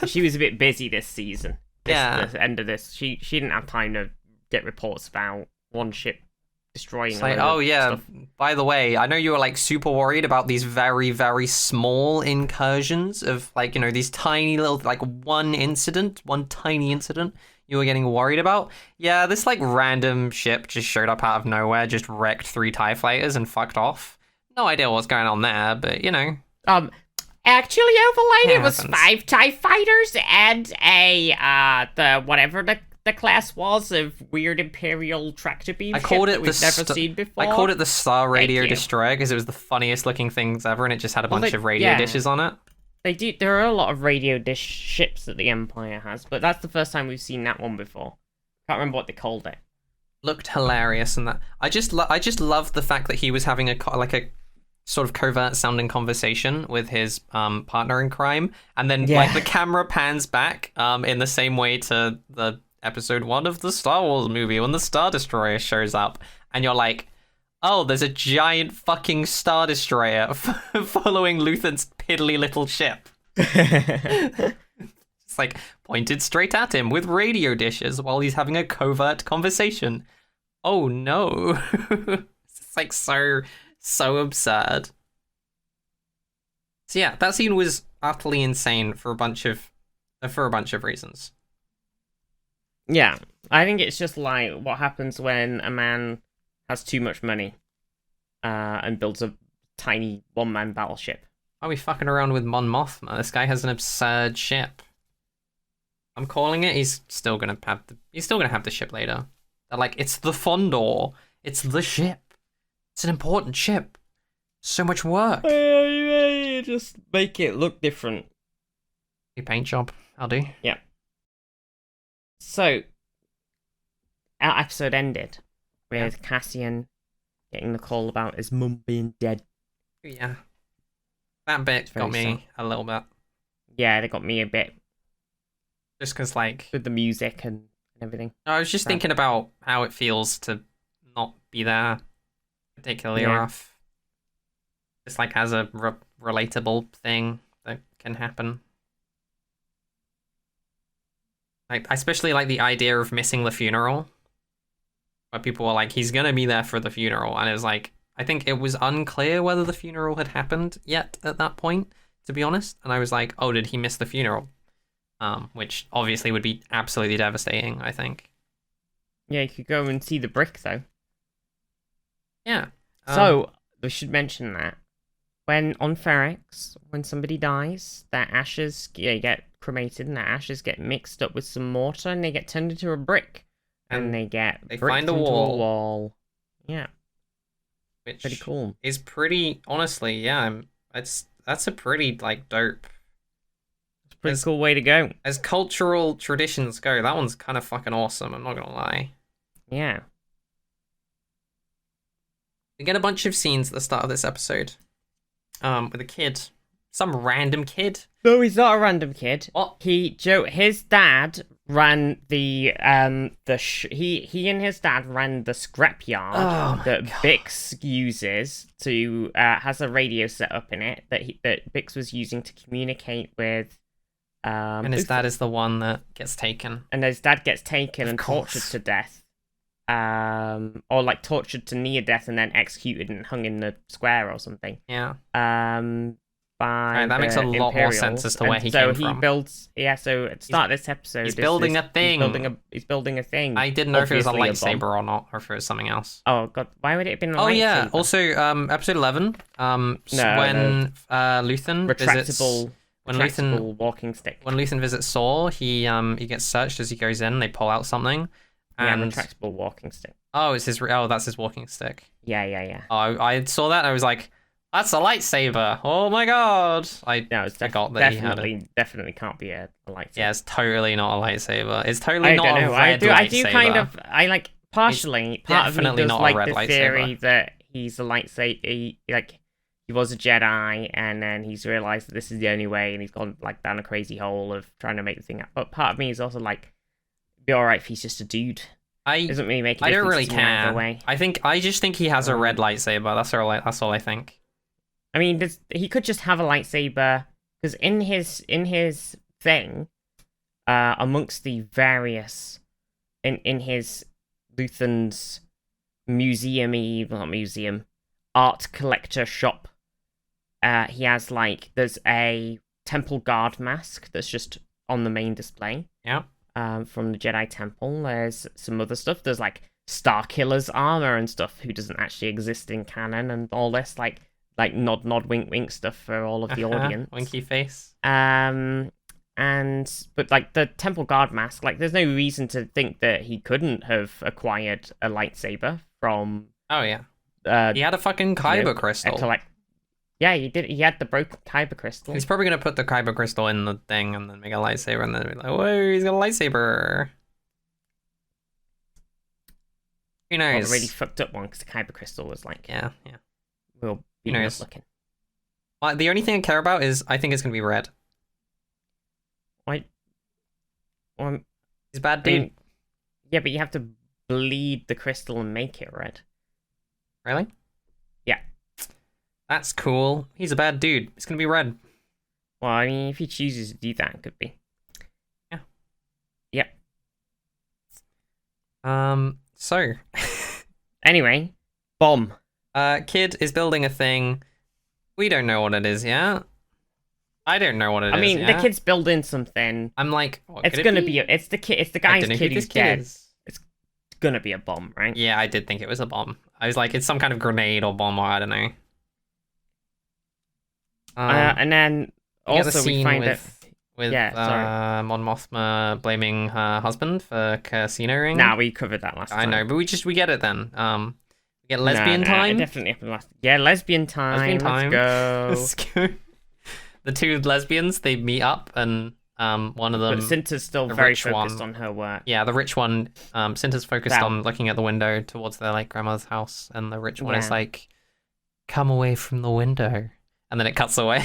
She was a bit busy this season. This end of this. She didn't have time to get reports about one ship destroying stuff. By the way, I know you were super worried about these very, very small incursions of these tiny little one tiny incident you were getting worried about. Yeah, this random ship just showed up out of nowhere, just wrecked 3 TIE fighters and fucked off. No idea what's going on there, but Actually, Overlite, it was 5 TIE fighters and the class was of weird Imperial tractor beam ship that we've never seen before. I called it the Star Radio Destroyer because it was the funniest looking things ever, and it just had a bunch of radio dishes on it. There are a lot of radio dish ships that the Empire has, but that's the first time we've seen that one before. Can't remember what they called it. Looked hilarious, and that I just love the fact that he was having a sort of covert sounding conversation with his partner in crime, and then the camera pans back in the same way to the episode 1 of the Star Wars movie when the Star Destroyer shows up, and you're like, oh, there's a giant fucking Star Destroyer following Luthen's piddly little ship. It's pointed straight at him with radio dishes while he's having a covert conversation. Oh no. It's so absurd. So yeah, that scene was utterly insane for a bunch of reasons. Yeah, I think it's just what happens when a man has too much money and builds a tiny one-man battleship. Are we fucking around with Mon Mothma? This guy has an absurd ship. I'm calling it. He's still gonna have the ship later. They're it's the Fondor. It's the ship. It's an important ship. So much work. Just make it look different. A paint job, I'll do. Yeah. So, our episode ended with Cassian getting the call about his mum being dead. Yeah. That bit got me a little bit. Yeah, they got me a bit. Just because, with the music and everything. I was just thinking about how it feels to not be there. Particularly rough. Just as a relatable thing that can happen. Especially the idea of missing the funeral. Where people were he's gonna be there for the funeral. And it was I think it was unclear whether the funeral had happened yet at that point, to be honest. And I was oh, did he miss the funeral? Which obviously would be absolutely devastating, I think. Yeah, you could go and see the brick, though. Yeah. So, we should mention that. On Ferrex, when somebody dies, their ashes get cremated and their ashes get mixed up with some mortar and they get turned into a brick. And they find a wall. Yeah. Which pretty cool. Is pretty, honestly, yeah. That's a pretty, dope. It's a pretty cool way to go. As cultural traditions go, that one's kind of fucking awesome, I'm not gonna lie. Yeah. We get a bunch of scenes at the start of this episode with a kid some random kid. No, he's not a random kid. What? His dad ran he and his dad ran the scrapyard that Bix uses to has a radio set up in it that Bix was using to communicate with. And his dad is the one that gets taken. And his dad gets taken and tortured to death. Or like tortured to near death and then executed and hung in the square or something. Yeah. By that makes a lot more sense as to where he came from. So he builds. Yeah. So at the start of this episode, he's building a thing. He's building a thing. I didn't know if it was a lightsaber or not, or if it was something else. Oh god, why would it have been a lightsaber? Oh yeah. Also, episode 11. When Luthen retractable. When Luthen walking stick. When Luthen visits Saw, he gets searched as he goes in. They pull out something. And retractable walking stick. Oh, it's his. Oh, that's his walking stick. Yeah. Oh, I saw that and I was like, that's a lightsaber. Oh my god. I forgot that he had it. Definitely can't be a lightsaber. Yeah, it's totally not a lightsaber. It's totally not a red lightsaber. I do kind of. I like partially. Part of me does like the theory that he's a lightsaber. He was a Jedi, and then he's realized that this is the only way, and he's gone like down a crazy hole of trying to make the thing up. But part of me is also like, it'd be all right if he's just a dude. Doesn't really make a difference. I don't really care. Way. I just think he has a red lightsaber. That's all I think. I mean, he could just have a lightsaber because in his thing, amongst the various in his Luthen's art collector shop. He has there's a temple guard mask that's just on the main display. Yeah. From the Jedi Temple. There's some other stuff. There's Starkiller's armor and stuff who doesn't actually exist in canon and all this like nod wink wink stuff for all of the audience. Winky face. But the temple guard mask, there's no reason to think that he couldn't have acquired a lightsaber from. Oh yeah. He had a fucking kyber crystal. Yeah, he did. He had the broken kyber crystal. He's probably gonna put the kyber crystal in the thing and then make a lightsaber, and then be like, "Whoa, he's got a lightsaber." Who knows? Well, a really fucked up one because the kyber crystal was yeah. Real looking. The only thing I care about is I think it's gonna be red. Why? Well, he's a bad dude. Yeah, but you have to bleed the crystal and make it red. Really? Yeah. That's cool. He's a bad dude. It's gonna be red. Well, I mean, if he chooses to do that, it could be. Yeah. Yep. So. Anyway, bomb. Kid is building a thing. We don't know what it is yet. I don't know what it is. I mean, the kid's building something. I'm like, it's gonna be. It's the kid. It's the guy's kid who's dead. It's gonna be a bomb, right? Yeah, I did think it was a bomb. I was like, it's some kind of grenade or bomb, or I don't know. And then also we find with Mon Mothma blaming her husband for casino ring. Nah, we covered that last time. I know, but we get it then. We get lesbian time. It definitely happened last. Yeah, lesbian time. Let's go. The two lesbians, they meet up, and one of them. But Cinta's still very focused on her work. Yeah, the rich one. Cinta's focused on looking at the window towards their grandmother's house, and the rich one is like, "Come away from the window," and then it cuts away.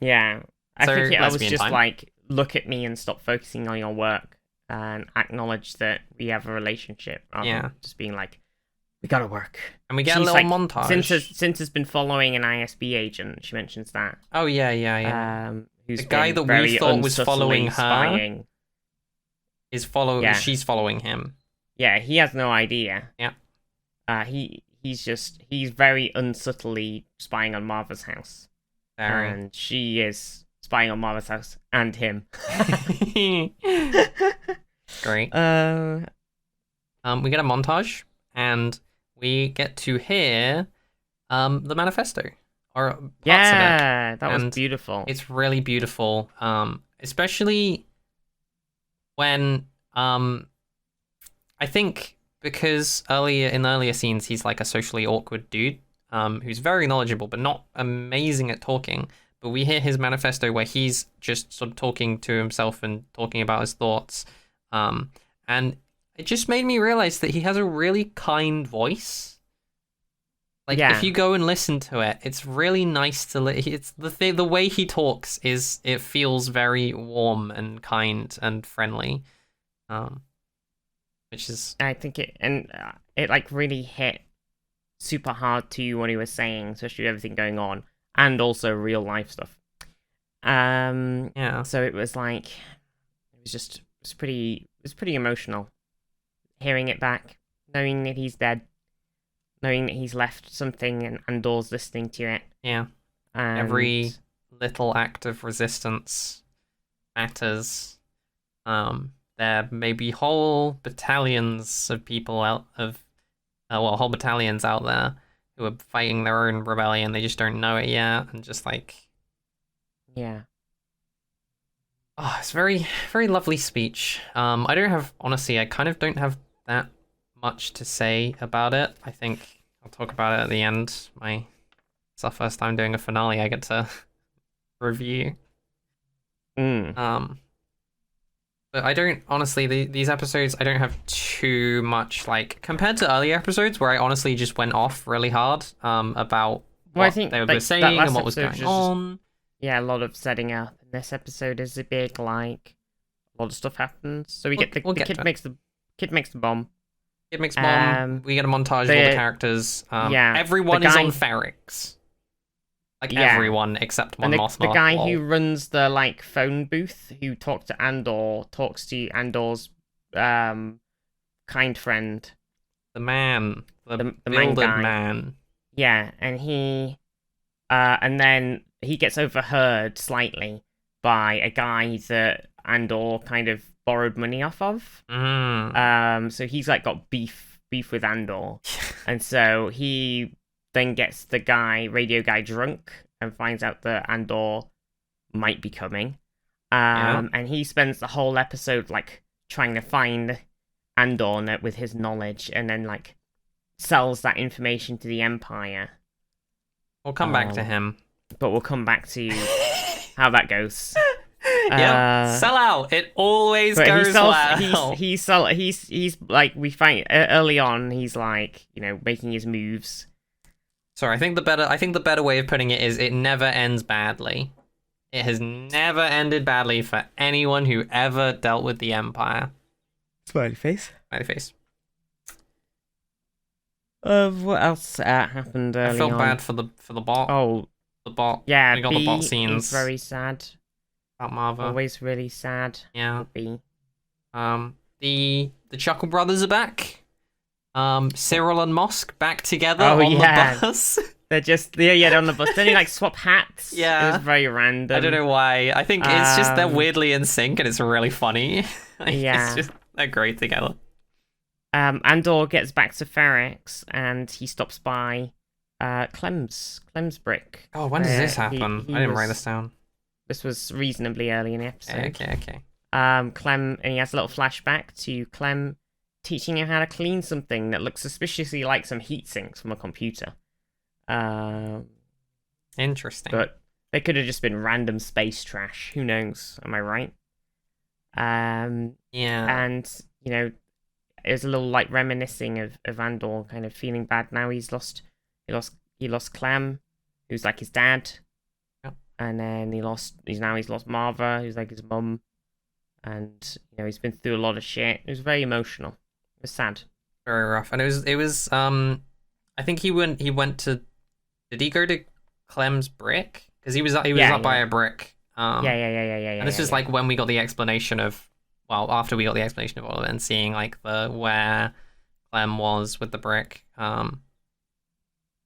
Yeah, I think I was just like, look at me and stop focusing on your work, and acknowledge that we have a relationship. Yeah, just being like, we gotta work. And we get a little montage. Cinta's been following an ISB agent. She mentions that. Oh yeah. Who's the guy that we thought was following her spying. Is following. Yeah. She's following him. Yeah, he has no idea. Yeah. He's very unsubtly spying on Marva's house. Very. And she is spying on Marva's house and him. Great. We get a montage, and we get to hear the manifesto, or parts of it. Yeah, that was beautiful. It's really beautiful, especially when I think because in earlier scenes he's like a socially awkward dude who's very knowledgeable but not amazing at talking. But we hear his manifesto where he's just sort of talking to himself and talking about his thoughts, and it just made me realize that he has a really kind voice. Like, if you go and listen to it, it's really nice to it's the way he talks it feels very warm and kind and friendly, which is, I think it like really hit super hard to what he was saying, especially with everything going on, and also real life stuff. Yeah. So it was like, it was pretty emotional, hearing it back, knowing that he's dead, knowing that he's left something and Andor's listening to it. Yeah. And every little act of resistance matters. There may be whole battalions of people whole battalions out there who are fighting their own rebellion. They just don't know it yet, and just like, yeah. Oh, it's very, very lovely speech. I kind of don't have that much to say about it. I think I'll talk about it at the end. It's our first time doing a finale I get to review. But I don't, honestly, these episodes, I don't have too much, like, compared to earlier episodes where I honestly just went off really hard about what they were saying and what was going on. Yeah, a lot of setting up. And this episode is a big, like, a lot of stuff happens. So we get the kid makes the bomb. Kid makes bomb. We get a montage of all the characters. Everyone is on Ferrix. Everyone except Mon Mothma. The guy who runs the, like, phone booth, who talks to Andor's kind friend. The man. The main man. Yeah, and and then he gets overheard slightly by a guy that Andor kind of borrowed money off of. So he's, like, got beef with Andor. And so he then gets the radio guy drunk and finds out that Andor might be coming. And he spends the whole episode, like, trying to find Andor with his knowledge, and then, like, sells that information to the Empire. We'll come back to him. But we'll come back to how that goes. Sell out. It always goes well. He's like, we find early on, he's like, making his moves. Sorry, I think the better way of putting it is it never ends badly. It has never ended badly for anyone who ever dealt with the Empire. Smiley face. Smiley face. What else happened early on? I felt bad for the bot. Oh, the bot. Yeah, we got the bot scenes. Very sad. About Marva. Always really sad. Yeah. B. The Chuckle Brothers are back. Cyril and Mosk back together on the bus. They're just on the bus. Then they like swap hats. Yeah. It was very random. I don't know why. I think it's just they're weirdly in sync and it's really funny. It's just they're great together. Andor gets back to Ferrix and he stops by Clem's brick. Oh, when does this happen? I didn't write this down. This was reasonably early in the episode. Okay. Clem, and he has a little flashback to Clem teaching him how to clean something that looks suspiciously like some heat sinks from a computer. Interesting. But they could have just been random space trash. Who knows? Am I right? Yeah. And, it was a little like reminiscing of Andor kind of feeling bad now. He lost Clem, who's like his dad. Yep. And then he's lost Marva, who's like his mum. And, he's been through a lot of shit. It was very emotional. It was sad. Very rough. And it was I think he went to, did he go to Clem's brick? Because he was up by a brick. Yeah. And this was like when we got the explanation of, after we got the explanation of all of it and seeing like where Clem was with the brick,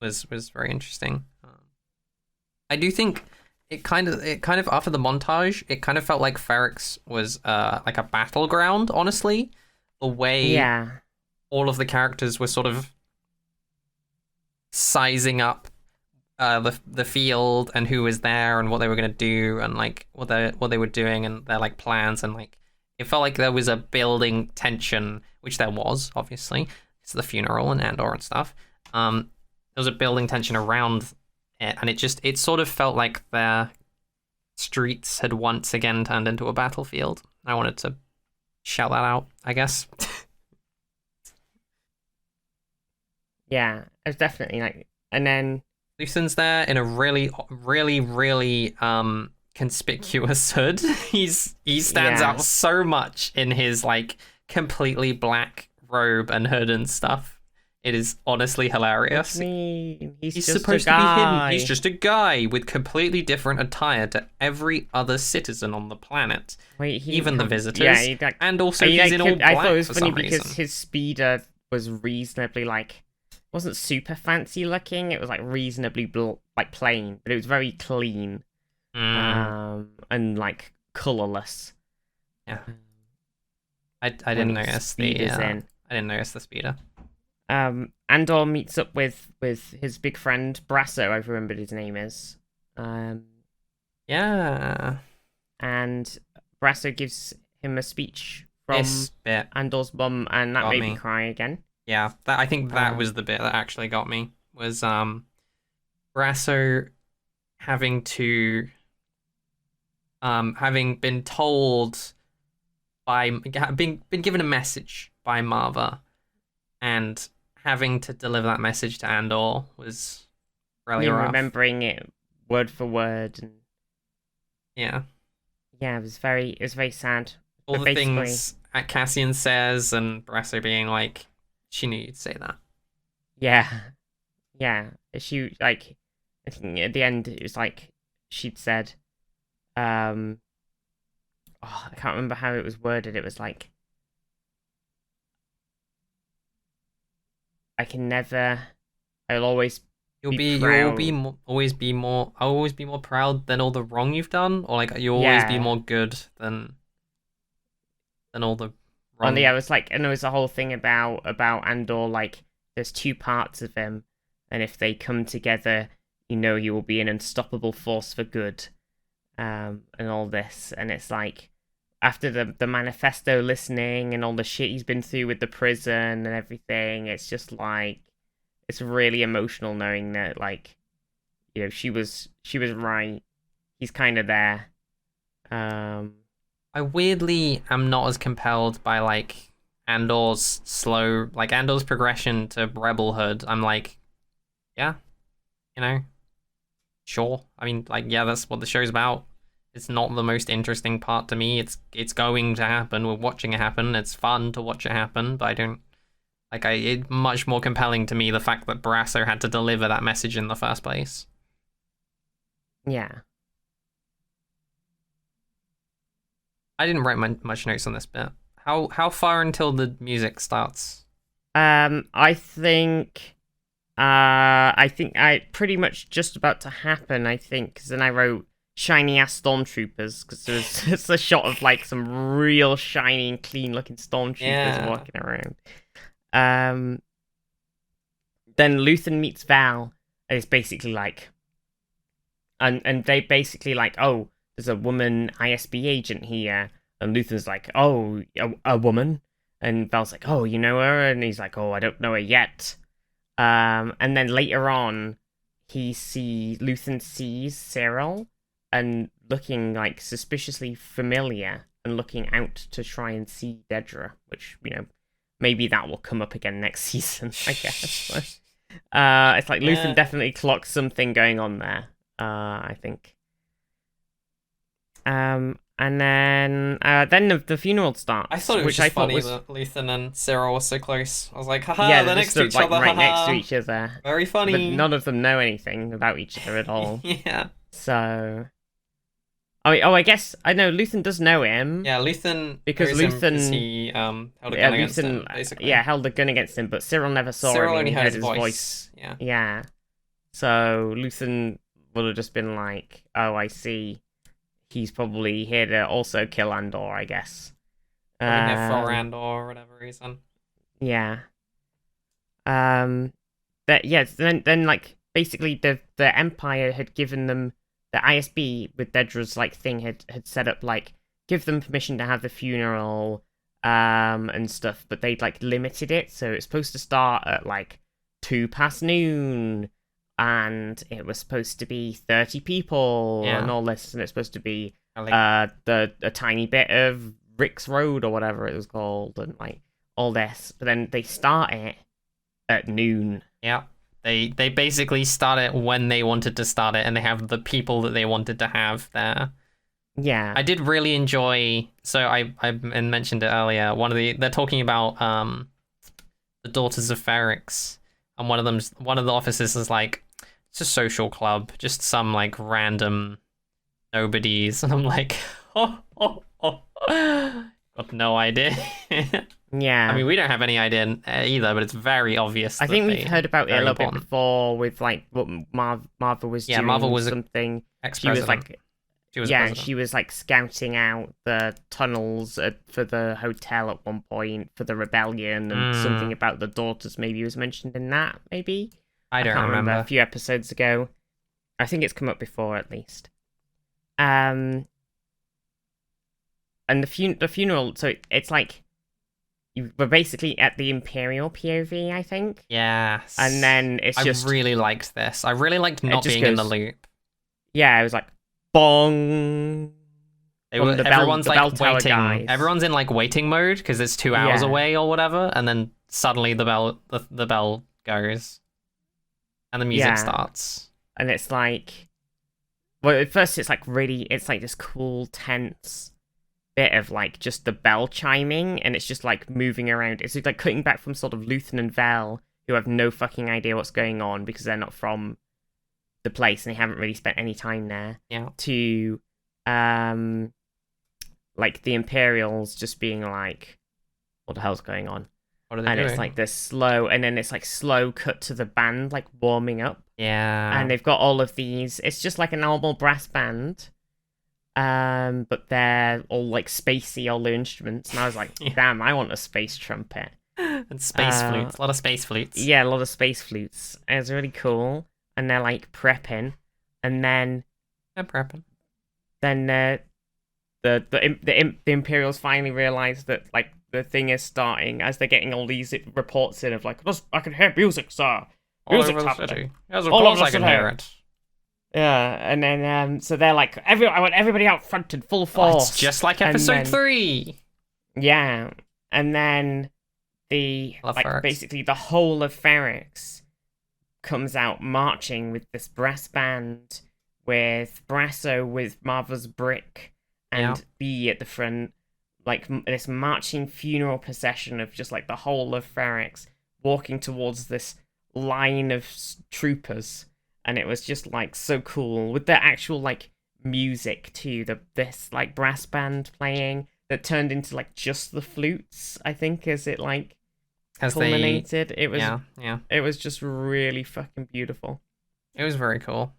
was very interesting. I do think it kind of after the montage, it kind of felt like Ferrix was like a battleground. Honestly, the way all of the characters were sort of sizing up the field and who was there and what they were going to do and like what they were doing and their like plans, and like it felt like there was a building tension, which there was obviously. It's the funeral and Andor and stuff. There was a building tension around it, and it sort of felt like their streets had once again turned into a battlefield. I wanted to shout that out, I guess. Yeah, it was definitely like And then Luthen's there in a really, really, really conspicuous hood. He stands out so much in his like completely black robe and hood and stuff. It is honestly hilarious. What do you mean? He's supposed to be hidden. He's just a guy with completely different attire to every other citizen on the planet. Wait, even the visitors. Yeah, and also he's in all black. I thought it was funny because reason. His speeder was reasonably like wasn't super fancy looking. It was like reasonably plain, but it was very clean, and like colorless. Yeah, I didn't notice the I didn't notice the speeder. Andor meets up with his big friend Brasso. I've remembered his name is. Yeah. And Brasso gives him a speech from Andor's mum, and that made me cry again. Yeah, I think that was the bit that actually got me. Was Brasso having been told by been given a message by Marva, and having to deliver that message to Andor was really rough. Remembering it word for word, and yeah, it was very sad. All the things Cassian says, and Brasso being like, she knew you'd say that. Yeah. She like, I think at the end it was like she'd said, I can't remember how it was worded. It was like, I'll always always be more proud than all the wrong you've done, or like you'll always be more good than all the wrong. And yeah, it was like, and there was a whole thing about Andor, like there's two parts of him, and if they come together, you will be an unstoppable force for good, and all this, and it's like after the manifesto listening and all the shit he's been through with the prison and everything, it's just like, it's really emotional knowing that, like, she was right. He's kind of there. I weirdly am not as compelled by like Andor's progression to rebelhood. I'm like, yeah, sure. I mean, like, yeah, that's what the show's about. It's not the most interesting part to me. It's going to happen. We're watching it happen. It's fun to watch it happen, but I don't like. It's much more compelling to me the fact that Brasso had to deliver that message in the first place. Yeah. I didn't write much notes on this bit. How far until the music starts? I think I pretty much just about to happen. I think, because then I wrote shiny ass stormtroopers, because it's a shot of like some real shiny and clean looking stormtroopers walking around. Then Luthen meets Val, and it's basically like, and they basically like, oh, there's a woman ISB agent here, and Luthen's like, oh, a woman, and Val's like, oh, you know her, and he's like, oh, I don't know her yet. And then later on, Luthen sees Cyril, and looking like suspiciously familiar, and looking out to try and see Dedra, which, maybe that will come up again next season, I guess. It's like Luthen definitely clocks something going on there, I think. And then the funeral starts. I thought it was just funny that Luthen and Cyril were so close. I was like, haha, they're next to each other. Right next to each other. Very funny. But none of them know anything about each other at all. Yeah. So... I guess I know Luthen does know him. Yeah, Luthen. Because Luthen, he held a gun against him, basically. Yeah, held a gun against him, but Cyril never saw him. Cyril only heard his voice. Yeah. Yeah. So Luthen would have just been like, "Oh, I see. He's probably here to also kill Andor, I guess." Probably here for Andor or whatever reason. Yeah. But yeah, then like basically the Empire had given them. The ISB with Dedra's like thing had set up like give them permission to have the funeral and stuff, but they'd like limited it, so it's supposed to start at like 2:00 and it was supposed to be 30 people and all this, and it's supposed to be a tiny bit of Rick's Road or whatever it was called, and like all this, but then they start it at noon. Yeah. They basically start it when they wanted to start it, and they have the people that they wanted to have there. Yeah. I did really enjoy. So I mentioned it earlier. They're talking about the Daughters of Ferrix, and one of the officers is like, it's a social club, just some like random nobodies, and I'm like, got no idea. Yeah. I mean, we don't have any idea either, but it's very obvious. I think we've heard about it a little bit before with like what Marva was doing. Marva was something. She was like, she was like scouting out the tunnels for the hotel at one point for the rebellion, and something about the daughters maybe was mentioned in that. Maybe I can't remember. A few episodes ago. I think it's come up before at least. And the funeral. So it's like. We're basically at the Imperial POV, I think. Yes. And then I really liked this. I really liked not being in the loop. Yeah, it was like, bong. Everyone's like waiting. Everyone's in like waiting mode because it's 2 hours away or whatever, and then suddenly the bell goes, and the music starts. And it's like, well, at first it's like this cool tense bit of like just the bell chiming, and it's just like moving around. It's like cutting back from sort of Luthen and Vel, who have no fucking idea what's going on because they're not from the place and they haven't really spent any time there. Yeah. To like the Imperials just being like, what the hell's going on? What are they doing? And it's like this slow, and then it's like slow cut to the band like warming up. Yeah. And they've got all of these. It's just like a normal brass band. But they're all like spacey, all the instruments, and I was like, damn, I want a space trumpet. And space flutes, a lot of space flutes. Yeah, a lot of space flutes. It was really cool, and they're like prepping, and then Then the Imperials finally realize that like the thing is starting as they're getting all these reports in of like, I can hear music, sir. Music's happening. Yes, of course I can hear it. Yeah, and then so they're like, I want everybody out front in full force. It's just like episode 3. Yeah, and then basically the whole of Ferrix comes out marching with this brass band, with Brasso with Marva's brick and B at the front, like this marching funeral procession of just like the whole of Ferrix walking towards this line of troopers. And it was just like so cool with the actual like music too. This like brass band playing that turned into like just the flutes. I think as it like culminated, it was it was just really fucking beautiful. It was very cool.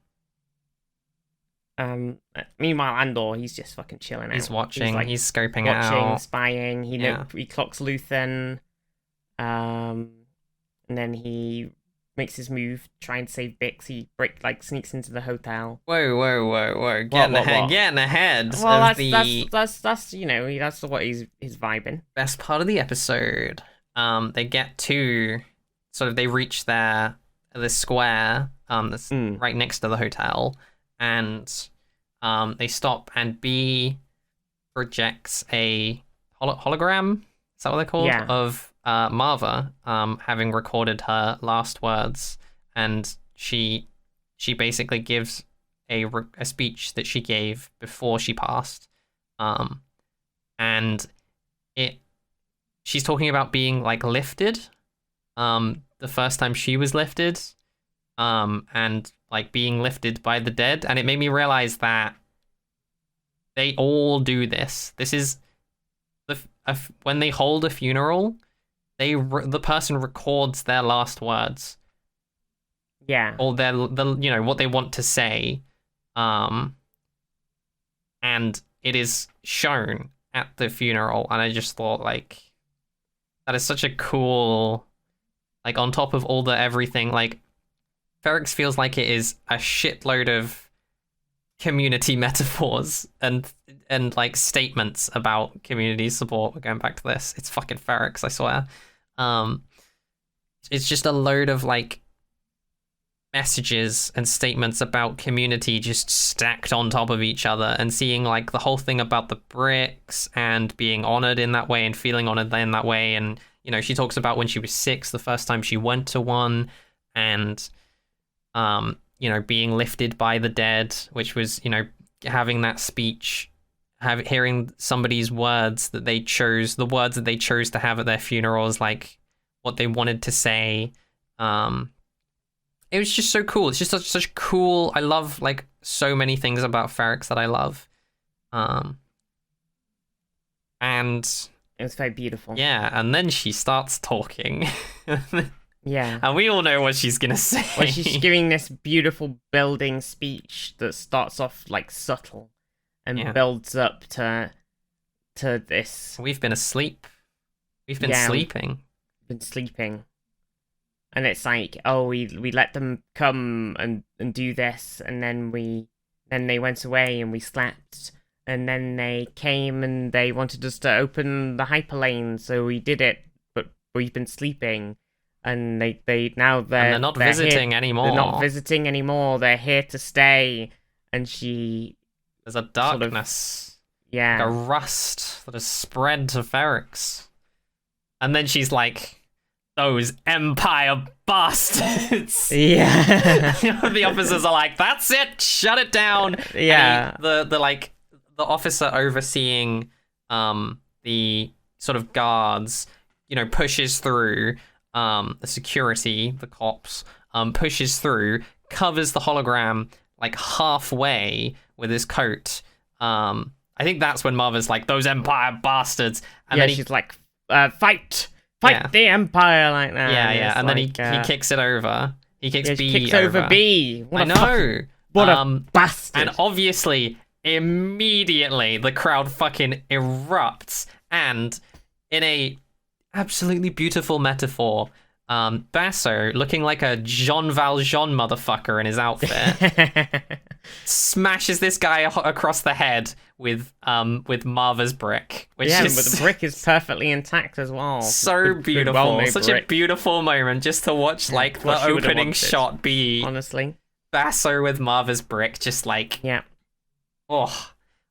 Meanwhile, Andor, he's just fucking chilling out. He's watching. He's scoping out, spying. He clocks Luthen, and then he makes his move, try and save Bix. He sneaks into the hotel. Whoa! Getting ahead. Well, that's what he's vibing. Best part of the episode. They get to they reach this square that's right next to the hotel, and they stop, and B projects a hologram. Is that what they're called? Yeah. Of Marva, having recorded her last words, and she basically gives a speech that she gave before she passed, and she's talking about being like lifted, the first time she was lifted, and like being lifted by the dead, and it made me realize that they all do this. This is when they hold a funeral. The person records their last words. Yeah. Or what they want to say. And it is shown at the funeral. And I just thought, like, that is such a cool, like, on top of all the everything, like, Ferrix feels like it is a shitload of community metaphors and like statements about community support. We're going back to this. It's fucking Ferrix, I swear. It's just a load of like messages and statements about community just stacked on top of each other, and seeing like the whole thing about the bricks and being honored in that way and feeling honored in that way. And she talks about when she was 6, the first time she went to one, and being lifted by the dead, which was having that speech, hearing somebody's words that they chose, the words that they chose to have at their funerals, like what they wanted to say. It was just so cool. It's just such cool. I love like so many things about Ferrix that I love. And it was very beautiful. Yeah, and then she starts talking. Yeah. And we all know what she's gonna say. Well, she's giving this beautiful building speech that starts off like subtle and builds up to this. We've been asleep. We've been sleeping. Been sleeping. And it's like, oh, we let them come and do this, and then they went away and we slept, and then they came and they wanted us to open the hyperlane, so we did it, but we've been sleeping, and they're not visiting anymore. They're not visiting anymore. They're here to stay, and there's a darkness, like a rust that has spread to Ferrix, and then she's like, those Empire bastards. Yeah. The officers are like, that's it, shut it down. Yeah. And the officer overseeing the sort of guards, pushes through the security, the cops, pushes through, covers the hologram like halfway with his coat. I think that's when Marva's like, those Empire bastards. And then she's like, fight the Empire, like that. Yeah. And then he kicks it over. He kicks B kicks over B. I know. What a bastard. And obviously, immediately, the crowd fucking erupts. And in a absolutely beautiful metaphor, Basso, looking like a Jean Valjean motherfucker in his outfit, smashes this guy across the head with Marva's brick, which is, but the brick is perfectly intact as well. So beautiful, such brick. A beautiful moment just to watch, the opening shot be honestly Basso with Marva's brick, just like oh,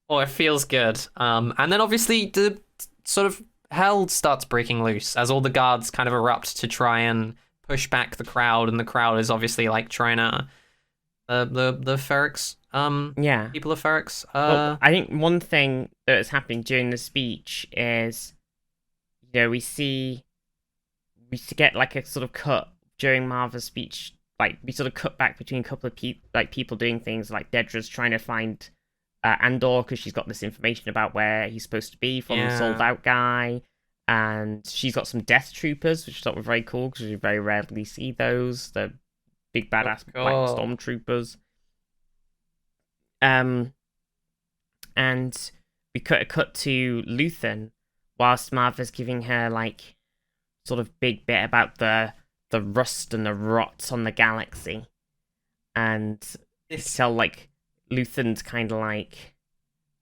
it feels good. And then obviously the sort of hell starts breaking loose as all the guards kind of erupt to try and push back the crowd, and the crowd is obviously like trying to the Ferrix people of Ferrix. Well, I think one thing that is happening during the speech is we get like a sort of cut during Marva's speech, like we sort of cut back between a couple of people doing things, like Dedra's trying to find Andor because she's got this information about where he's supposed to be from the sold out guy, and she's got some death troopers, which I thought were very cool because we very rarely see those. The big badass black stormtroopers. And we cut to Luthen whilst Marva's giving her like sort of big bit about the rust and the rot on the galaxy, and it's tell like Luthen's kind of like,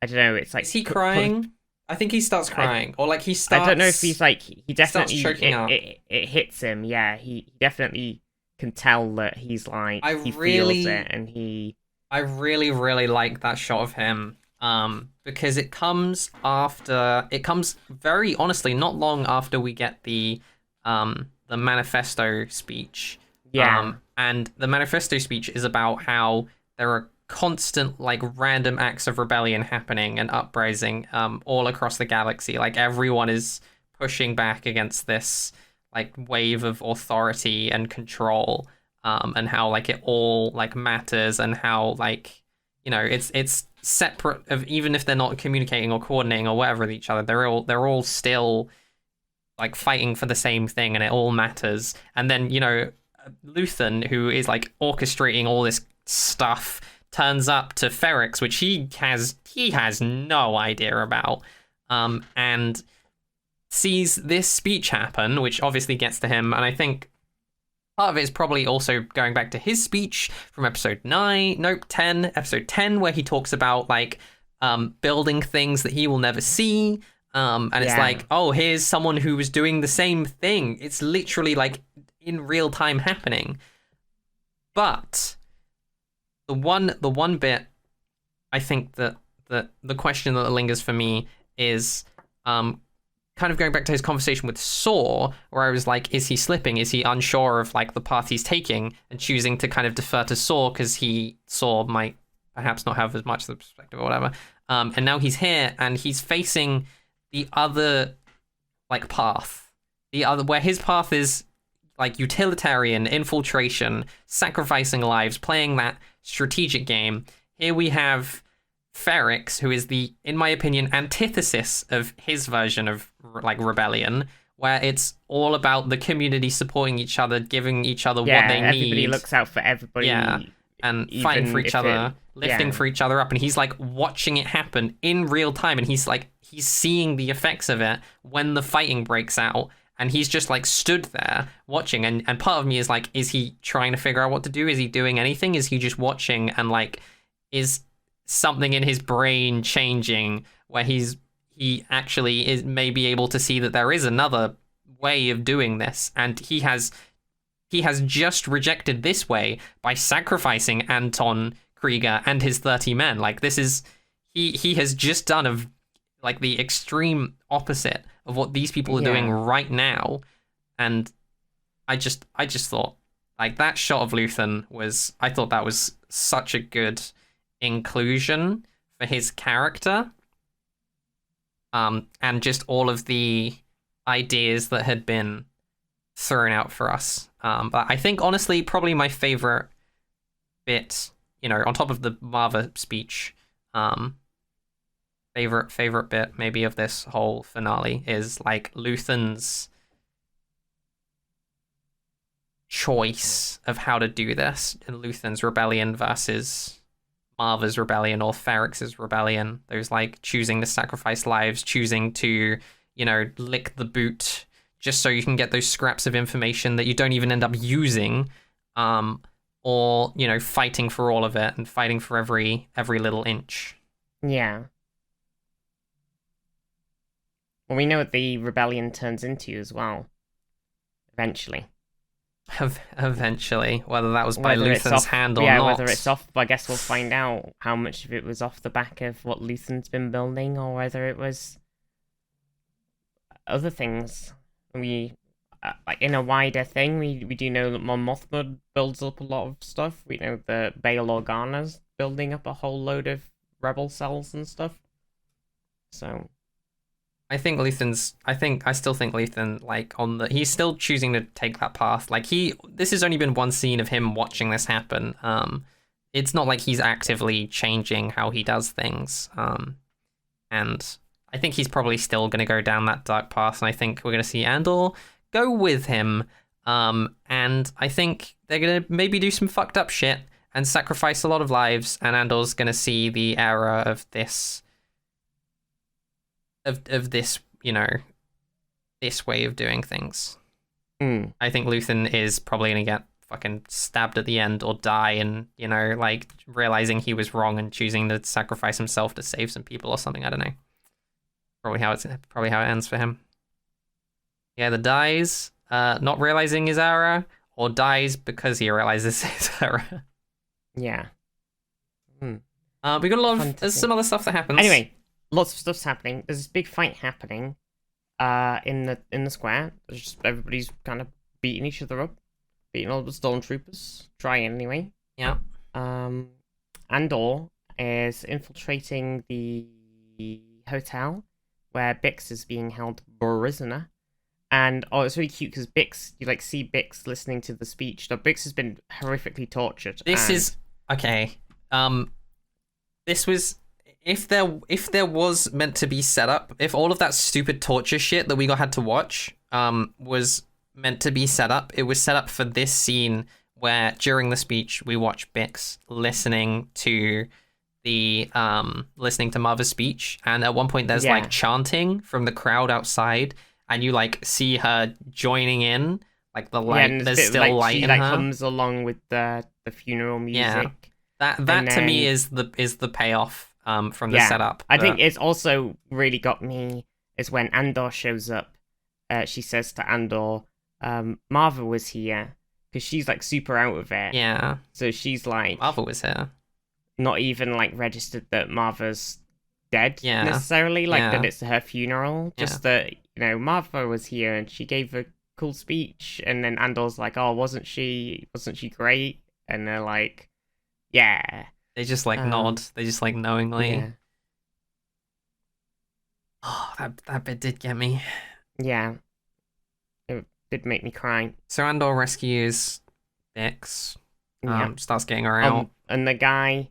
I don't know, it's like, is he crying? I think he starts crying, or like he starts. I don't know if he's like, he definitely choking up. It hits him. Yeah, he definitely can tell that he's like, he feels it, and I really, really like that shot of him, because it comes very honestly not long after we get the manifesto speech. Yeah. And the manifesto speech is about how there are constant like random acts of rebellion happening and uprising all across the galaxy. Like everyone is pushing back against this like wave of authority and control, and how like it all like matters, and how like it's separate of, even if they're not communicating or coordinating or whatever with each other, they're all still like fighting for the same thing, and it all matters. And then Luthen, who is like orchestrating all this stuff, turns up to Ferrix, which he has no idea about, and sees this speech happen, which obviously gets to him. And I think part of it is probably also going back to his speech from episode 10, where he talks about like building things that he will never see. And it's like, oh, here's someone who was doing the same thing. It's literally like in real time happening. But the one bit, I think that the question that lingers for me is, kind of going back to his conversation with Saw, where I was like, is he slipping? Is he unsure of like the path he's taking and choosing to kind of defer to Saw because Saw might perhaps not have as much of the perspective or whatever. And now he's here and he's facing the other like path, where his path is like utilitarian, infiltration, sacrificing lives, playing that strategic game. Here we have Ferrix, who is the, in my opinion, antithesis of his version of like rebellion, where it's all about the community supporting each other, giving each other what they need. Everybody looks out for everybody. Yeah, and fighting for each other, lifting for each other up. And he's like watching it happen in real time, and he's seeing the effects of it when the fighting breaks out. And he's just like stood there watching. And part of me is like, is he trying to figure out what to do? Is he doing anything? Is he just watching? And like, is something in his brain changing where he actually is maybe able to see that there is another way of doing this, and he has just rejected this way by sacrificing Anton Krieger and his 30 men. Like, this is he has just done like the extreme opposite of what these people are doing right now. And I just thought like that shot of Luthen I thought that was such a good inclusion for his character, and just all of the ideas that had been thrown out for us. But I think honestly, probably my favorite bit, on top of the Marva speech, favorite bit maybe of this whole finale is like Luthen's choice of how to do this in Luthen's rebellion versus Marva's rebellion or Ferrix's rebellion. There's like choosing to sacrifice lives, choosing to, lick the boot just so you can get those scraps of information that you don't even end up using, or, fighting for all of it and fighting for every little inch. Yeah. Well, we know what the rebellion turns into as well. Eventually. Eventually, whether that was by Luthen's hand or not. Yeah, whether it's off, I guess we'll find out how much of it was off the back of what Luthen's been building, or whether it was other things. We, like in a wider thing, we do know that Mon Mothma builds up a lot of stuff. We know that Bail Organa's building up a whole load of rebel cells and stuff. So I still think Luthen, like, he's still choosing to take that path. Like, this has only been one scene of him watching this happen. It's not like he's actively changing how he does things. And I think he's probably still going to go down that dark path, and I think we're going to see Andor go with him. And I think they're going to maybe do some fucked up shit and sacrifice a lot of lives, and Andor's going to see the error of this of this, this way of doing things. I think Luthen is probably going to get fucking stabbed at the end or die, and, like, realizing he was wrong and choosing to sacrifice himself to save some people or something. I don't know. Probably how it ends for him. He either dies not realizing his error, or dies because he realizes his error. Yeah. We got a lot there's some other stuff that happens. Anyway, lots of stuff's happening. There's this big fight happening in the square. Everybody's kind of beating each other up, beating all the stormtroopers. Trying anyway. Yeah. Andor is infiltrating the hotel where Bix is being held prisoner. And it's really cute because Bix, you like see Bix listening to the speech. Now, Bix has been horrifically tortured. This is okay. This was. If there was meant to be set up, if all of that stupid torture shit that we had to watch was meant to be set up, it was set up for this scene where during the speech we watch Bix listening to Marva's speech, and at one point there's like chanting from the crowd outside, and you like see her joining in, like the light. Yeah, there's still light in her. She comes along with the funeral music. Yeah. That to me is the payoff. From the setup. I think it's also really got me is when Andor shows up. She says to Andor, Marva was here, because she's like super out of it. Yeah. So she's like, Marva was here. Not even like registered that Marva's dead necessarily, like that it's her funeral. Just that Martha was here and she gave a cool speech, and then Andor's like, oh, wasn't she great? And they're like, yeah. They just like nod. They just like knowingly. Yeah. Oh, that bit did get me. Yeah. It did make me cry. So Andor rescues Bix. Starts getting her out. And the guy.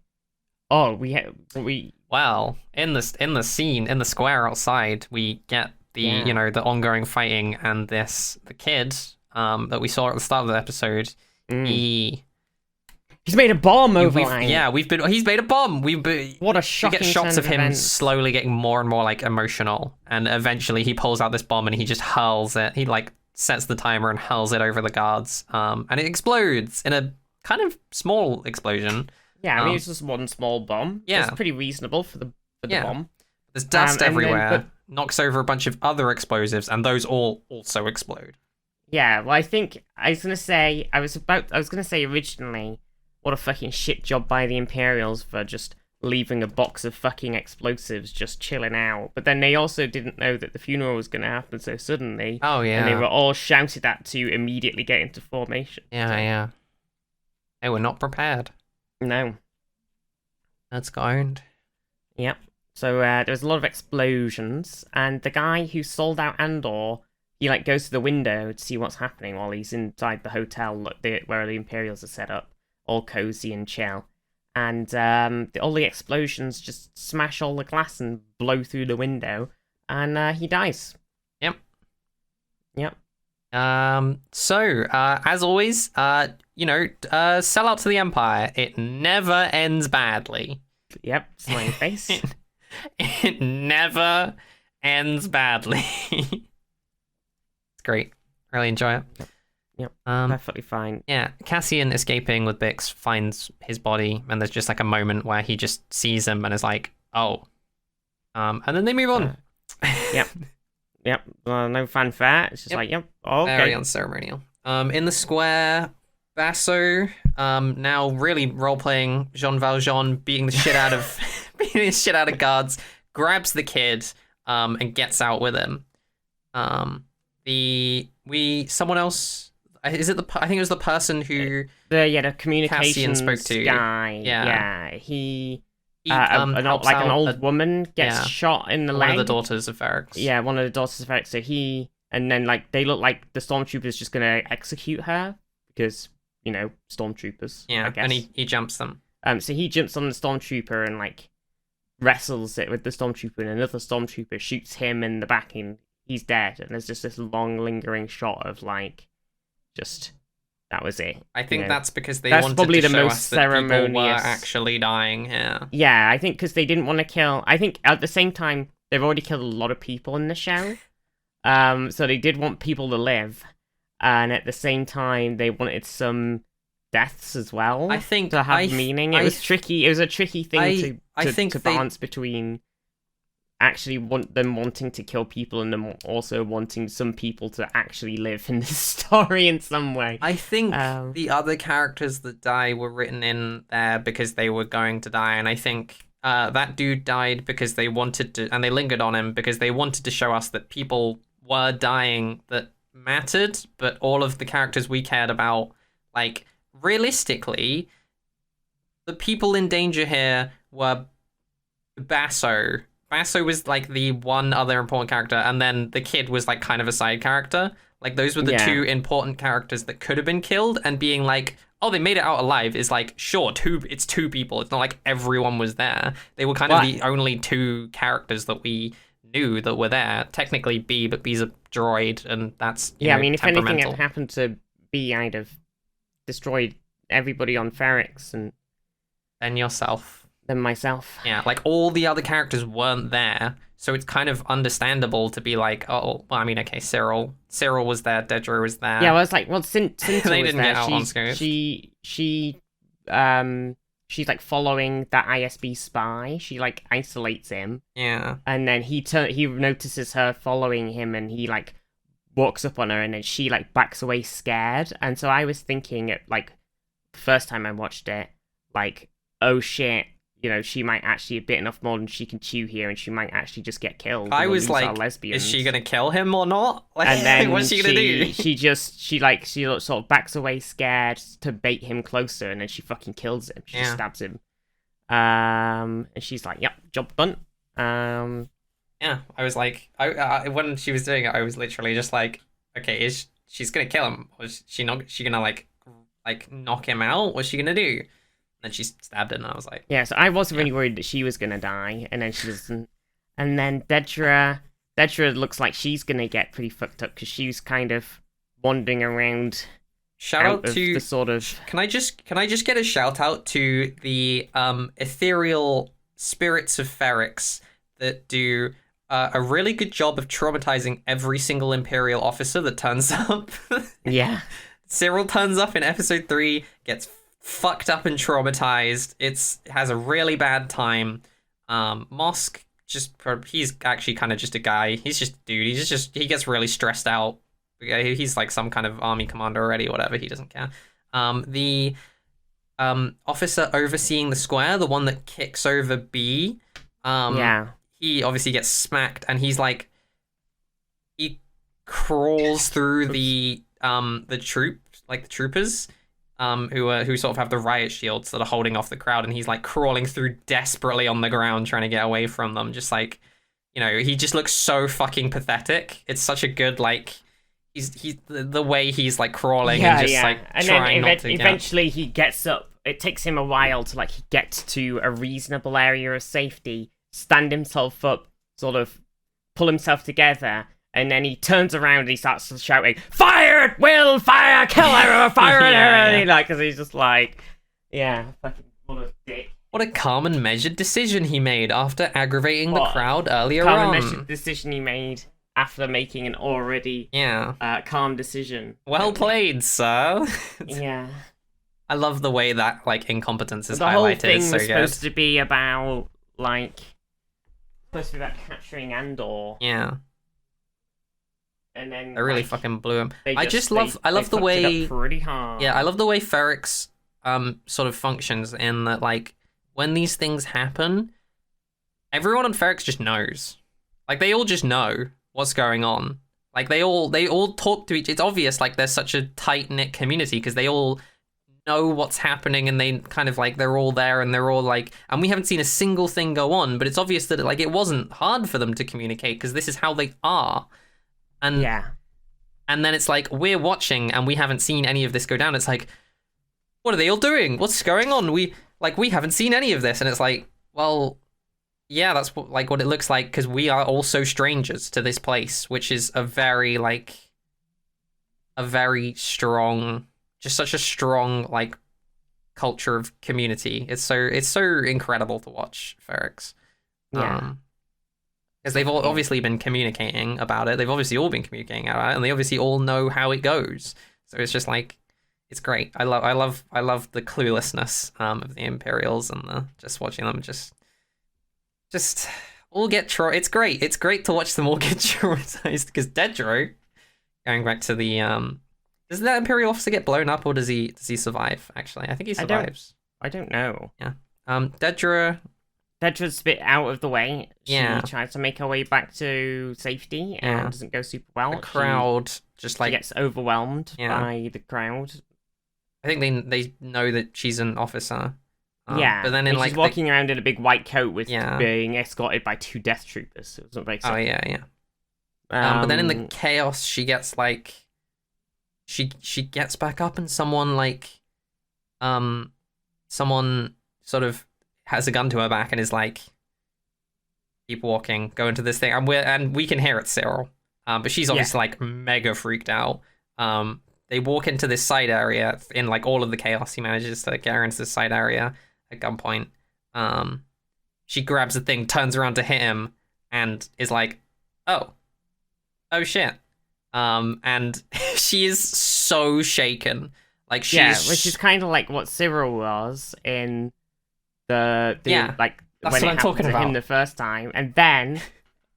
Oh, we. Well, in the scene in the square outside, we get the the ongoing fighting, and the kid that we saw at the start of the episode. He's made a bomb, Overlite. He's made a bomb. What a shocking. We get shots of him slowly getting more and more like emotional, and eventually he pulls out this bomb and he just hurls it. He like sets the timer and hurls it over the guards, and it explodes in a kind of small explosion. Yeah, I mean it's just one small bomb. Yeah, it's pretty reasonable for the bomb. There's dust everywhere. Knocks over a bunch of other explosives, and those all also explode. Yeah, well, I think I was gonna say originally, what a fucking shit job by the Imperials for just leaving a box of fucking explosives just chilling out. But then they also didn't know that the funeral was gonna happen so suddenly. Oh yeah, and they were all shouted at to immediately get into formation. Yeah. They were not prepared. No. That's owned. Yep. So there was a lot of explosions, and the guy who sold out Andor, he like goes to the window to see what's happening while he's inside the hotel where the Imperials are set up, all cozy and chill. And all the explosions just smash all the glass and blow through the window, and he dies. Yep. So, as always, sell out to the Empire. It never ends badly. Yep, smiling face. It never ends badly. It's great. Really enjoy it. Yep. Perfectly fine. Yeah, Cassian escaping with Bix finds his body, and there's just like a moment where he just sees him and is like, "Oh," and then they move on. Yep. No fanfare. It's just like, yep. Okay. Very unceremonial. In the square, Basso, now really role playing Jean Valjean, beating the shit out of guards, grabs the kid, and gets out with him. Someone else. Is it I think it was the person who the communications spoke to guy. Yeah. He an old woman gets shot in the leg. One of the daughters of Ferrex. Yeah, one of the daughters of Ferrex. So and then like they look like the stormtroopers just gonna execute her because stormtroopers. Yeah, I guess. And he jumps them. So he jumps on the stormtrooper and like wrestles it with the stormtrooper, and another stormtrooper shoots him in the back, and he's dead. And there's just this long lingering shot of like, just that was it. I think that's because they wanted to show us that people were actually dying. Yeah, I think because they didn't want to kill. I think at the same time they've already killed a lot of people in the show, so they did want people to live, and at the same time they wanted some deaths as well. I think to have meaning. It was tricky. It was a tricky thing to balance between actually wanting to kill people and them also wanting some people to actually live in this story in some way. I think the other characters that die were written in there because they were going to die, and I think that dude died because they wanted to, and they lingered on him because they wanted to show us that people were dying that mattered, but all of the characters we cared about, like, realistically, the people in danger here were Basso. Basso was like the one other important character, and then the kid was like kind of a side character. Like those were the two important characters that could have been killed, and being like, oh, they made it out alive is like, sure, it's two people. It's not like everyone was there. They were kind of the only two characters that we knew that were there. Technically B, but B's a droid, and that's I mean, if anything had happened to B, I'd have destroyed everybody on Ferrex and yourself. Than myself. Yeah, like all the other characters weren't there, so it's kind of understandable to be like, oh, well, I mean, okay, Cyril was there, Dedra was there. Yeah, well, it's like, well, Cinta they was didn't there. Get out on screen. She's like following that ISB spy. She like isolates him. Yeah. And then he notices her following him, and he like walks up on her, and then she like backs away scared. And so I was thinking at like the first time I watched it, like, oh shit, she might actually have bitten off more than she can chew here, and she might actually just get killed. I was like, is she gonna kill him or not? Like, and then what's she gonna do? She sort of backs away scared to bait him closer, and then she fucking kills him. She just stabs him. And she's like, "Yep, job done." Yeah, I was like, I when she was doing it, I was literally just like, okay, she's gonna kill him, or is she not? She gonna like knock him out? What's she gonna do? And she stabbed it, and I was like... Yeah, so I was really worried that she was going to die, and then she doesn't. And then Dedra looks like she's going to get pretty fucked up, because she's kind of wandering around. Shout out to the sort of... Can I just get a shout out to the ethereal spirits of Ferrix that do a really good job of traumatizing every single Imperial officer that turns up. Yeah. Cyril turns up in episode 3, gets fucked up and traumatized. Has a really bad time. Mosk he's actually kind of just a guy. He's just a dude. He gets really stressed out. He's like some kind of army commander already, whatever. He doesn't care. The officer overseeing the square, the one that kicks over B. He obviously gets smacked, and he crawls through the troopers. Who sort of have the riot shields that are holding off the crowd, and he's like crawling through desperately on the ground trying to get away from them. Just like, he just looks so fucking pathetic. It's such a good he's the way he's like crawling and just like and trying not to. Eventually he gets up. It takes him a while to get to a reasonable area of safety, stand himself up, sort of pull himself together. And then he turns around and he starts shouting, "Fire at will! Fire! Kill everyone! Fire at everyone!" Because he's just like, fucking what a dick. What a calm and measured decision he made after aggravating the crowd earlier on. Calm and measured decision he made after making an already calm decision. Well played, sir. Yeah. I love the way that incompetence is highlighted. The whole thing was supposed to be about capturing Andor. Yeah. And then I really fucking blew him. I love the way pretty hard. Yeah, I love the way Ferrix sort of functions in that when these things happen, everyone on Ferrix just knows. They all just know what's going on. They all talk to each. It's obvious there's such a tight knit community because they all know what's happening, and they kind of they're all there, and they're all and we haven't seen a single thing go on, but it's obvious that it wasn't hard for them to communicate because this is how they are. And and then it's we're watching and we haven't seen any of this go down. It's what are they all doing? What's going on? We haven't seen any of this, and it's well, yeah, that's what it looks like because we are also strangers to this place, which is a very strong, just such a strong culture of community. It's so incredible to watch Ferrix. Because they've all obviously been communicating about it. They've obviously all been communicating about it, and they obviously all know how it goes. So it's just it's great. I love the cluelessness of the Imperials, and just watching them just all get It's great. It's great to watch them all get traumatized. Because Dedra, going back to the does that Imperial officer get blown up, or does he survive? Actually, I think he survives. I don't know. Yeah. Dedra's a bit out of the way. She tries to make her way back to safety and doesn't go super well. The crowd she gets overwhelmed by the crowd. I think they know that she's an officer. But then she's walking around in a big white coat with being escorted by 2 death troopers. So it wasn't very safe. Oh yeah. But then in the chaos, she gets she gets back up, and someone sort of has a gun to her back and is keep walking, go into this thing, and we can hear it, Cyril. But she's obviously mega freaked out. They walk into this side area in all of the chaos. He manages to get her into this side area at gunpoint. She grabs the thing, turns around to hit him, and is oh shit. And she is so shaken. Which is kind of what Cyril was in that's when what I'm talking about. Him the first time, and then,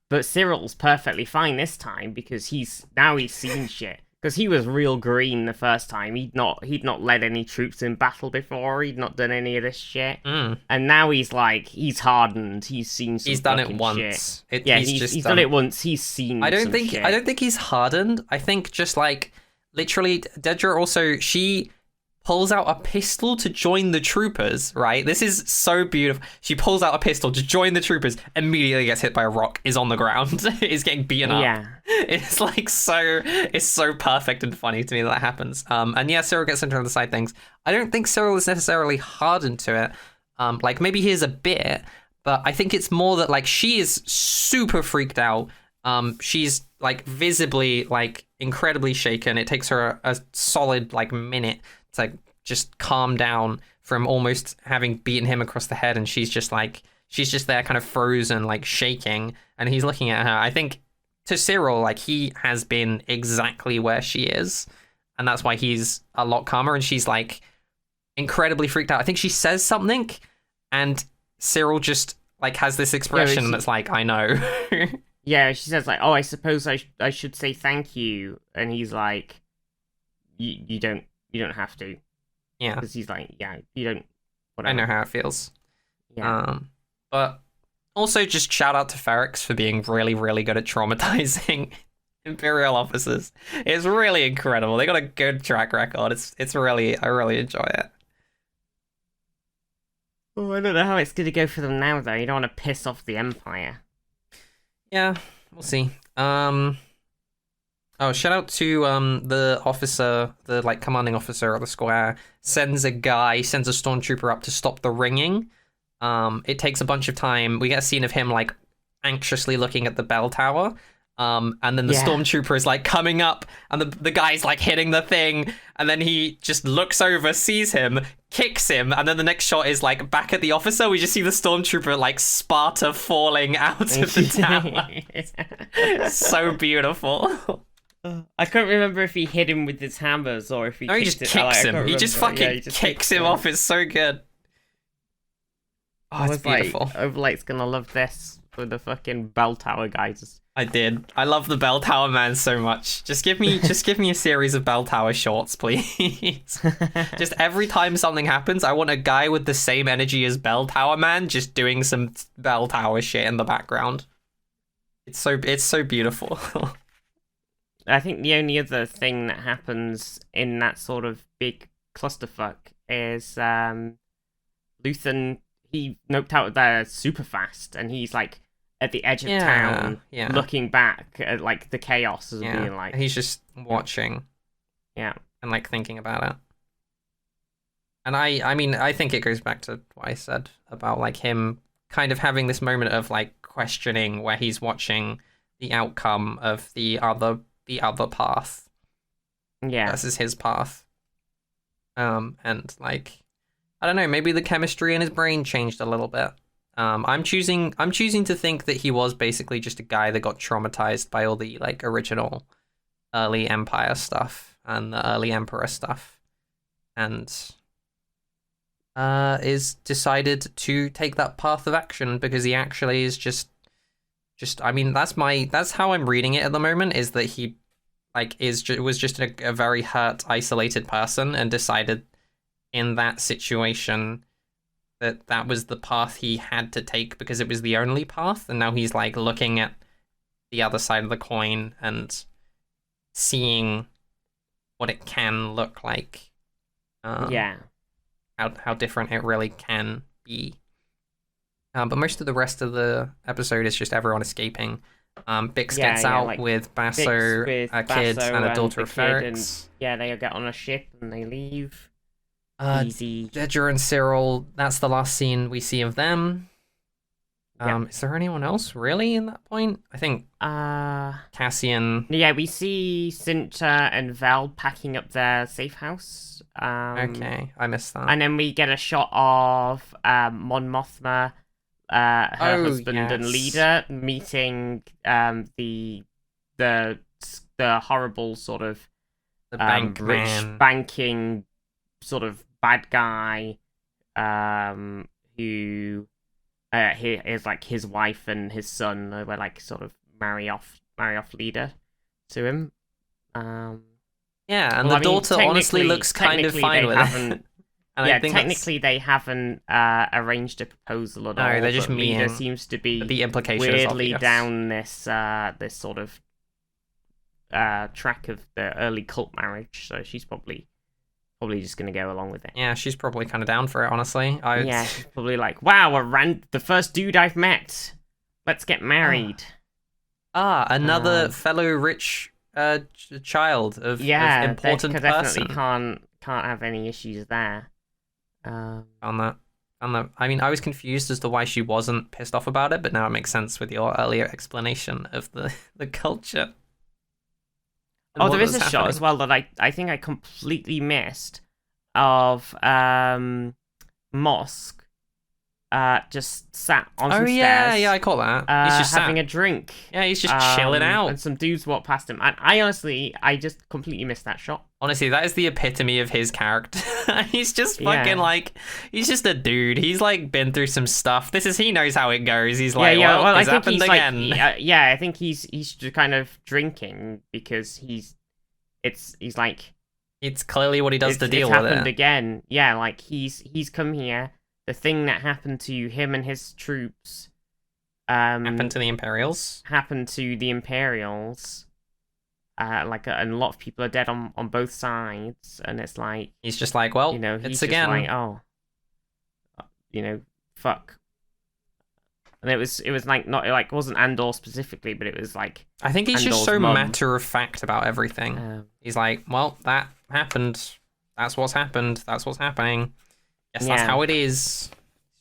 but Cyril's perfectly fine this time because he's seen shit. Because he was real green the first time. He'd not led any troops in battle before. He'd not done any of this shit. And now he's hardened. He's seen some. He's done it once. He's done it once. He's seen. I don't think he's hardened. I think just like literally, Dedra also, she pulls out a pistol to join the troopers, right? This is so beautiful. She pulls out a pistol to join the troopers, immediately gets hit by a rock, is on the ground, is getting beaten up. Yeah. It's like it's so perfect and funny to me that happens. And yeah, Syril gets into the side things. I don't think Syril is necessarily hardened to it. Like maybe he is a bit, but I think it's more that like she is super freaked out. She's like visibly like incredibly shaken. It takes her a solid like minute to like just calm down from almost having beaten him across the head, and she's just there kind of frozen, like shaking, and he's looking at her. I think to Syril, like he has been exactly where she is, and that's why he's a lot calmer, and she's like incredibly freaked out. I think she says something, and Syril just like has this expression that's like, I know. Yeah, she says like, "Oh, I suppose I should say thank you," and he's like, "You don't have to." Yeah, because he's like, "Yeah, you don't." Whatever. I know how it feels. Yeah. But also just shout out to Ferrex for being really, really good at traumatizing Imperial officers. It's really incredible. They got a good track record. It's really, I really enjoy it. Oh, I don't know how it's gonna go for them now though. You don't want to piss off the Empire. Yeah, we'll see. Oh, shout out to the officer, the like commanding officer at the square, sends a stormtrooper up to stop the ringing. It takes a bunch of time. We get a scene of him like anxiously looking at the bell tower. And then the stormtrooper is like coming up, and the guy's like hitting the thing, and then he just looks over, sees him, kicks him, and then the next shot is like back at the officer. We just see the stormtrooper like Sparta falling out of the tower. So beautiful. I can't remember if he hit him with his hammers or if he. No, he just kicks him. He just fucking kicks him off. It's so good. Oh, it's beautiful. Like, Overlite's gonna love this with the fucking bell tower guys. I did. I love the bell tower man so much. Just give me a series of bell tower shorts, please. Just every time something happens, I want a guy with the same energy as bell tower man just doing some bell tower shit in the background. It's so beautiful. I think the only other thing that happens in that sort of big clusterfuck is Luthen, he noped out there super fast, and he's like at the edge of town, looking back at like the chaos as being like. He's just watching, and like thinking about it. And I mean, I think it goes back to what I said about like him kind of having this moment of like questioning where he's watching the outcome of the other path. Yeah, versus his path. And like, I don't know, maybe the chemistry in his brain changed a little bit. I'm choosing to think that he was basically just a guy that got traumatized by all the like original early Empire stuff and the early Emperor stuff, and is decided to take that path of action because he actually is just I mean, that's how I'm reading it at the moment, is that he like was just a very hurt, isolated person and decided in that situation that was the path he had to take because it was the only path, and now he's like looking at the other side of the coin and seeing what it can look like. How different it really can be. But most of the rest of the episode is just everyone escaping. Bix gets out like with Basso, a kid, and a daughter of Ferrex. They get on a ship and they leave. Easy. Dedra and Syril, that's the last scene we see of them. Is there anyone else really in that point? I think Cassian. Yeah, we see Cinta and Vel packing up their safe house. Okay, I missed that. And then we get a shot of Mon Mothma, her husband and leader, meeting the horrible sort of the bank rich man. Banking sort of bad guy who he is like his wife and his son were like sort of marry off leader to him. Yeah, and the daughter honestly looks kind of fine with it. Technically they haven't arranged a proposal at all. No, they're just meeting. Leader seems to be the implication weirdly down this this sort of track of the early cult marriage, so she's probably just gonna go along with it. Yeah, she's probably kind of down for it, honestly. Yeah, she's probably like, wow, the first dude I've met. Let's get married. Another fellow rich child of important person. Definitely can't have any issues there. On that, I mean, I was confused as to why she wasn't pissed off about it, but now it makes sense with your earlier explanation of the culture. Oh, there is a shot as well that I think I completely missed of Mosk just sat on some stairs. Yeah, I caught that. He's just having a drink. Yeah, he's just chilling out. And some dudes walk past him. And I just completely missed that shot. Honestly, that is the epitome of his character. He's just fucking he's just a dude. He's like been through some stuff. He knows how it goes. He's like, well, it's happened again. I think he's just kind of drinking because it's like it's clearly what he does to deal with it. It's happened again. Yeah, like he's come here. The thing that happened to him and his troops happened to the Imperials. And a lot of people are dead on both sides, and it's like he's just like, well, it's again. Like, fuck. And it was like not like it wasn't Andor specifically, but it was like I think he's just so matter of fact about everything. He's like, well, that happened. That's what's happened. That's what's happening. Yes, that's how it is. It's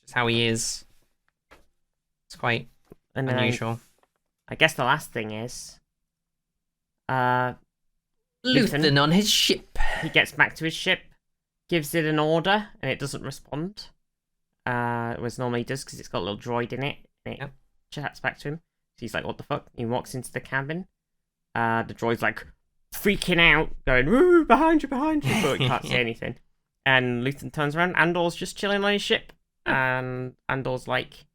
just how he is. It's quite unusual. I guess the last thing is Luthen on his ship. He gets back to his ship, gives it an order, and it doesn't respond. Whereas normally it does because it's got a little droid in it, and it chats back to him. So he's like, what the fuck? He walks into the cabin. The droid's like freaking out, going, woo, behind you, but he can't say anything. And Luthen turns around, Andor's just chilling on his ship. And Andor's like,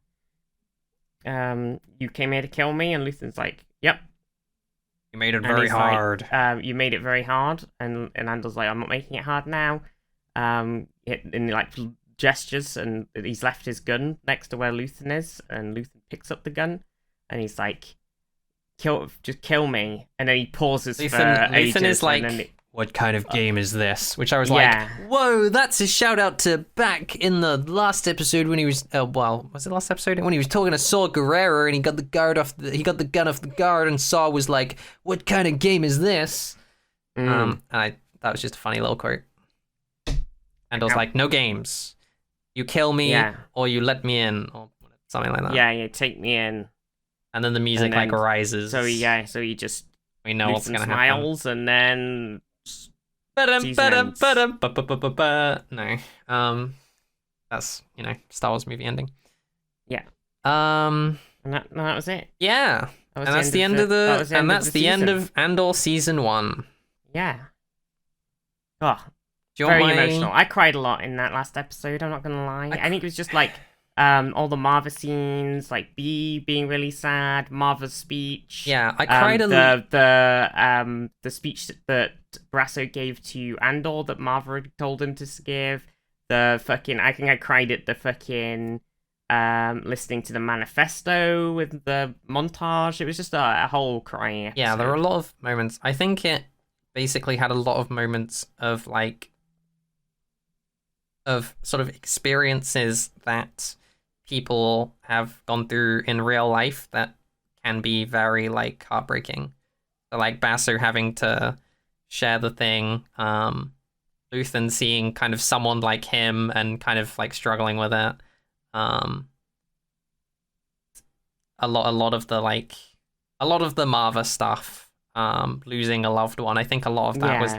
you came here to kill me? And Luthen's like, yep. You made it very hard. Like, you made it very hard. And Andor's like, I'm not making it hard now. And he like gestures, and he's left his gun next to where Luthen is. And Luthen picks up the gun. And he's like, just kill me. And then he pauses for ages. Luthen is like... What kind of game is this? Which I was like, whoa, that's a shout out to back in the last episode when he was, was it last episode? When he was talking to Saw Gerrera and he got the gun off the guard, and Saw was like, what kind of game is this? And that was just a funny little quote. And I was like, no games. You kill me or you let me in, or something like that. Yeah, take me in. And then the music rises. So he just we know what's gonna smiles happen. And then No. That's, Star Wars movie ending. Yeah. And that was it. Yeah. That's the end of Andor season 1. Yeah. Oh, very emotional. I cried a lot in that last episode, I'm not gonna lie. I think it was just like all the Marva scenes, like being really sad, Marva's speech. Yeah, I cried a lot. The speech that Brasso gave to Andor that Marva had told him to give. I think I cried at the fucking listening to the manifesto with the montage. It was just a whole crying episode. Yeah, there were a lot of moments. I think it basically had a lot of moments of sort of experiences that people have gone through in real life that can be very heartbreaking. So Basso having to share the thing, Luthen seeing kind of someone like him and kind of struggling with it. A lot of the Marva stuff, losing a loved one. I think a lot of that was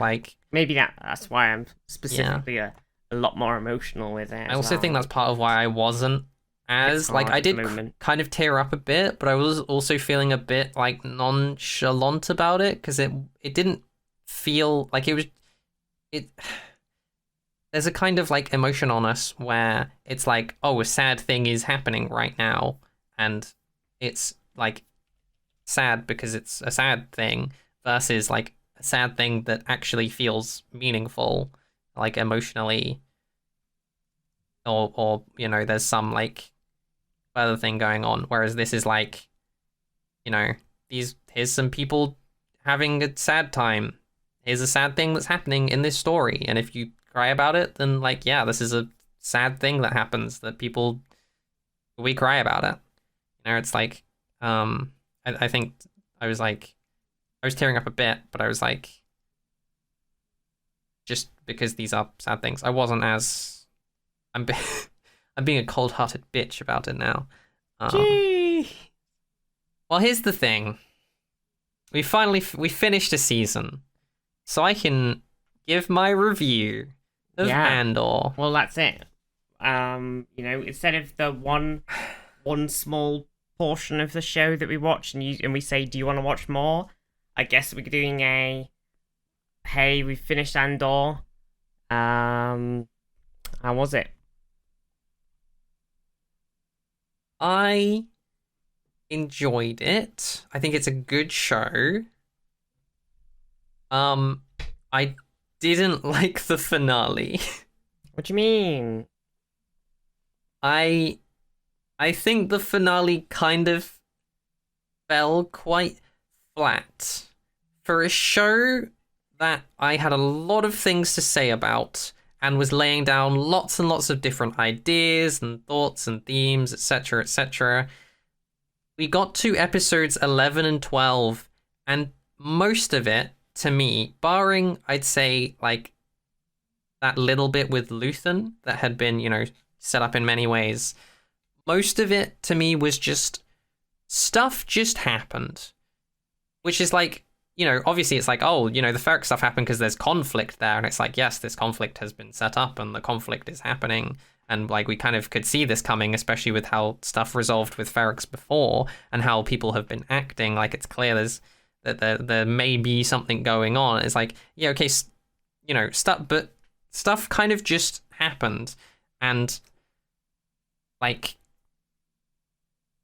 maybe that's why I'm specifically a lot more emotional with it. I also think that's part of why I wasn't as I did kind of tear up a bit, but I was also feeling a bit nonchalant about it because it didn't feel like it was there's a kind of emotionalness where it's a sad thing is happening right now, and it's sad because it's a sad thing versus a sad thing that actually feels meaningful, like emotionally, or you know, there's some like further thing going on. Whereas this is like, you know, here's some people having a sad time. Here's a sad thing that's happening in this story, and if you cry about it, then like, yeah, this is a sad thing that happens that we cry about it. You know, it's like, I think I was tearing up a bit, but I was like, just because these are sad things, I wasn't as, I'm being a cold-hearted bitch about it now. Gee. Well, here's the thing. We finished a season, so I can give my review of Andor. Well, that's it. You know, instead of the one small portion of the show that we watch and we say, do you want to watch more? I guess we're doing hey, we finished Andor. How was it? I enjoyed it. I think it's a good show. I didn't like the finale. What do you mean? I think the finale kind of fell quite flat. For a show that I had a lot of things to say about and was laying down lots and lots of different ideas and thoughts and themes, etc., etc., we got to episodes 11 and 12, and most of it, to me, barring, I'd say, like, that little bit with Luthen that had been, you know, set up in many ways, most of it, to me, was just stuff just happened. Which is like, you know, obviously it's like, oh, you know, the Ferric stuff happened because there's conflict there, and it's like, yes, this conflict has been set up, and the conflict is happening, and like we kind of could see this coming, especially with how stuff resolved with Ferrics before, and how people have been acting. Like it's clear that there may be something going on. It's like, yeah, okay, you know, stuff kind of just happened, and like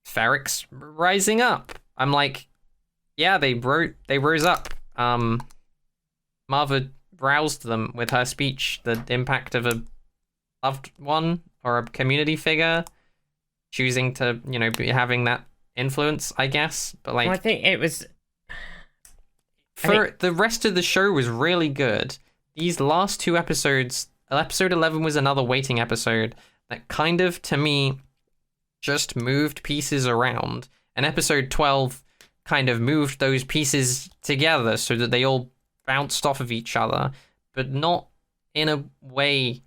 Ferrics rising up. I'm like, yeah, they rose up. Marva roused them with her speech, the impact of a loved one or a community figure choosing to, you know, be having that influence, I guess. But like, well, I think it was the rest of the show was really good. These last two episodes, episode 11 was another waiting episode that kind of, to me, just moved pieces around, and episode 12 kind of moved those pieces together so that they all bounced off of each other, but not in a way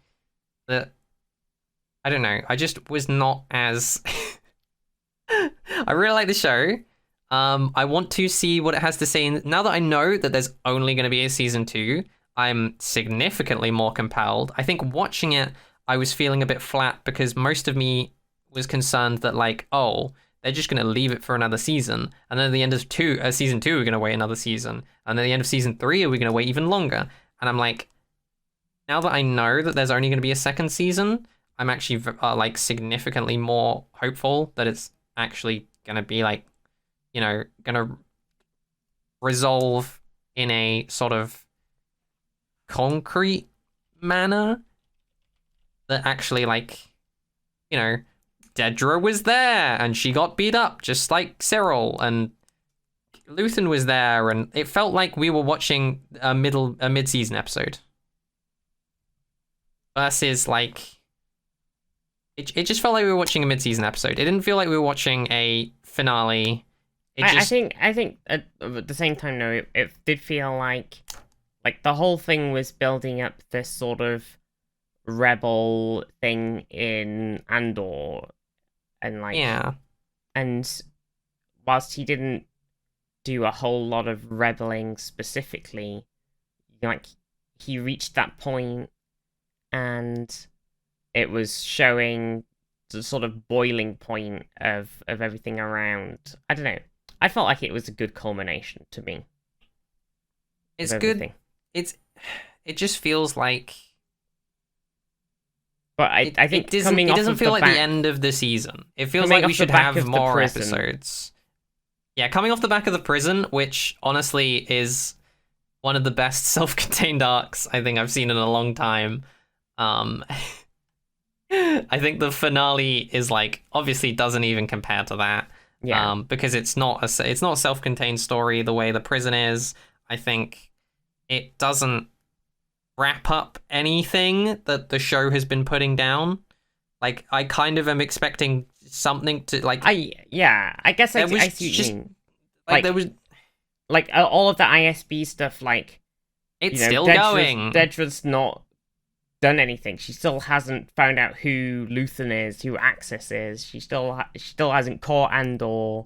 that, I don't know, I just was not as... I really like the show. I want to see what it has to say. Now that I know that there's only going to be a season 2, I'm significantly more compelled. I think watching it, I was feeling a bit flat because most of me was concerned that, like, oh, they're just going to leave it for another season. And then at the end of season 2, we're going to wait another season. And then at the end of season 3, are we going to wait even longer? And I'm like, now that I know that there's only going to be a second season, I'm actually like significantly more hopeful that it's actually going to be like, you know, going to resolve in a sort of concrete manner that actually, like, you know, Dedra was there and she got beat up just like Cyril, and Luthen was there, and it felt like we were watching a mid-season episode versus like it just felt like we were watching a mid-season episode. It didn't feel like we were watching a finale. I think at the same time, no, it did feel like the whole thing was building up this sort of rebel thing in Andor, and like, yeah, and whilst he didn't do a whole lot of rebelling specifically, like, he reached that point and it was showing the sort of boiling point of everything around. I don't know. I felt like it was a good culmination to me. It's good. It just feels like. But I think it doesn't feel like the end of the season. It feels like we should have more episodes. Yeah, coming off the back of the prison, which honestly is one of the best self-contained arcs I think I've seen in a long time. I think the finale is like obviously doesn't even compare to that. Yeah. Because it's not a self-contained story the way the prison is. I think it doesn't wrap up anything that the show has been putting down. Like I kind of am expecting something to like. I guess I see what you mean. Like there was like all of the ISB stuff. Like it's still going. Dedra's not done anything. She still hasn't found out who Luthen is, who Axis is. She still hasn't caught Andor.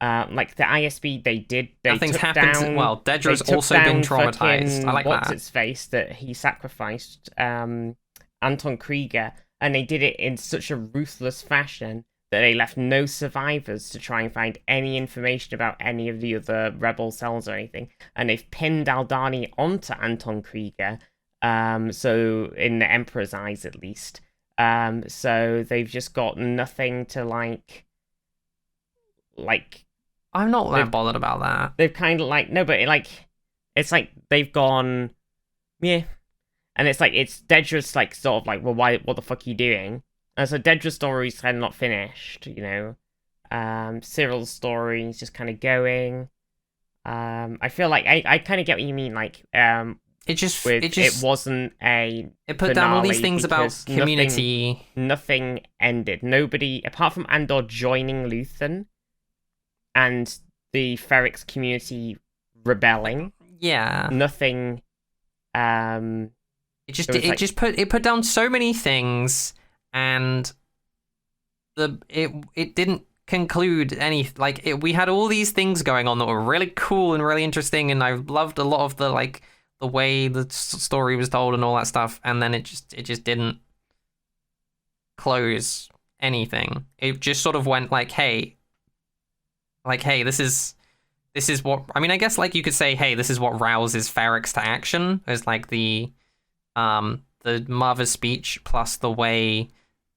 Like the ISB, nothing's happened. Well, Dedra's also been traumatized. I like what's its face that he sacrificed Anton Krieger, and they did it in such a ruthless fashion that they left no survivors to try and find any information about any of the other rebel cells or anything. And they've pinned Aldani onto Anton Krieger. So in the Emperor's eyes, at least. So they've just got nothing to like. I'm not that bothered about that. They've kind of like no, but it's like they've gone, yeah, and it's Dedra's like sort of like, well, why? What the fuck are you doing? And so Dedra's story's kind of not finished, you know. Cyril's story is just kind of going. I feel like I kind of get what you mean, like it wasn't a. It put down all these things about community. Nothing ended. Nobody, apart from Andor joining Luthen, and the Ferrix community rebelling. Yeah. Nothing. It put down so many things, and it didn't conclude any we had all these things going on that were really cool and really interesting, and I loved a lot of the the way the story was told and all that stuff, and then it just didn't close anything. It just sort of went hey, this is what, I mean, I guess you could say, hey, this is what rouses Ferrix to action. There's the mother's speech plus the way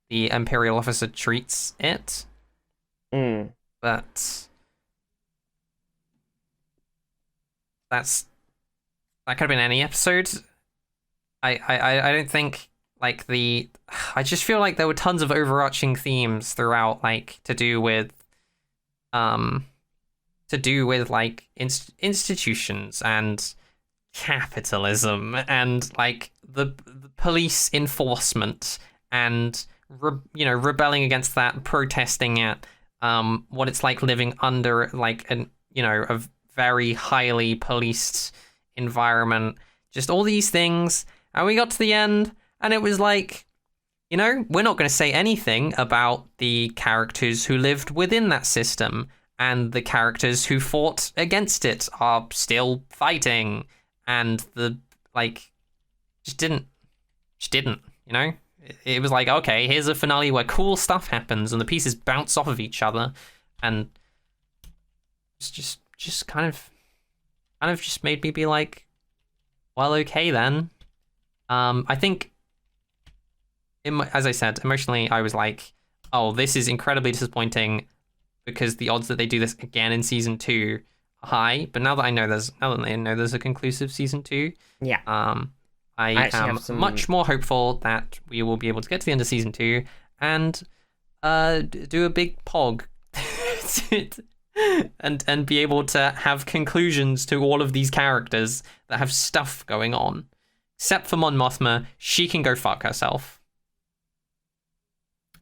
the Imperial officer treats it. But that could have been any episode. I don't think I just feel like there were tons of overarching themes throughout, to do with institutions and capitalism and the police enforcement and rebelling against that, protesting it, what it's like living under a very highly policed environment, just all these things. And we got to the end and it was we're not going to say anything about the characters who lived within that system, and the characters who fought against it are still fighting, and just didn't, It was okay, here's a finale where cool stuff happens and the pieces bounce off of each other, and it's just kind of just made me be well, okay then. I think, as I said, emotionally, I was oh, this is incredibly disappointing, because the odds that they do this again in season 2 are high. But now that I know there's a conclusive season 2, yeah, I am much more hopeful that we will be able to get to the end of season 2 and do a big pog and be able to have conclusions to all of these characters that have stuff going on. Except for Mon Mothma, she can go fuck herself.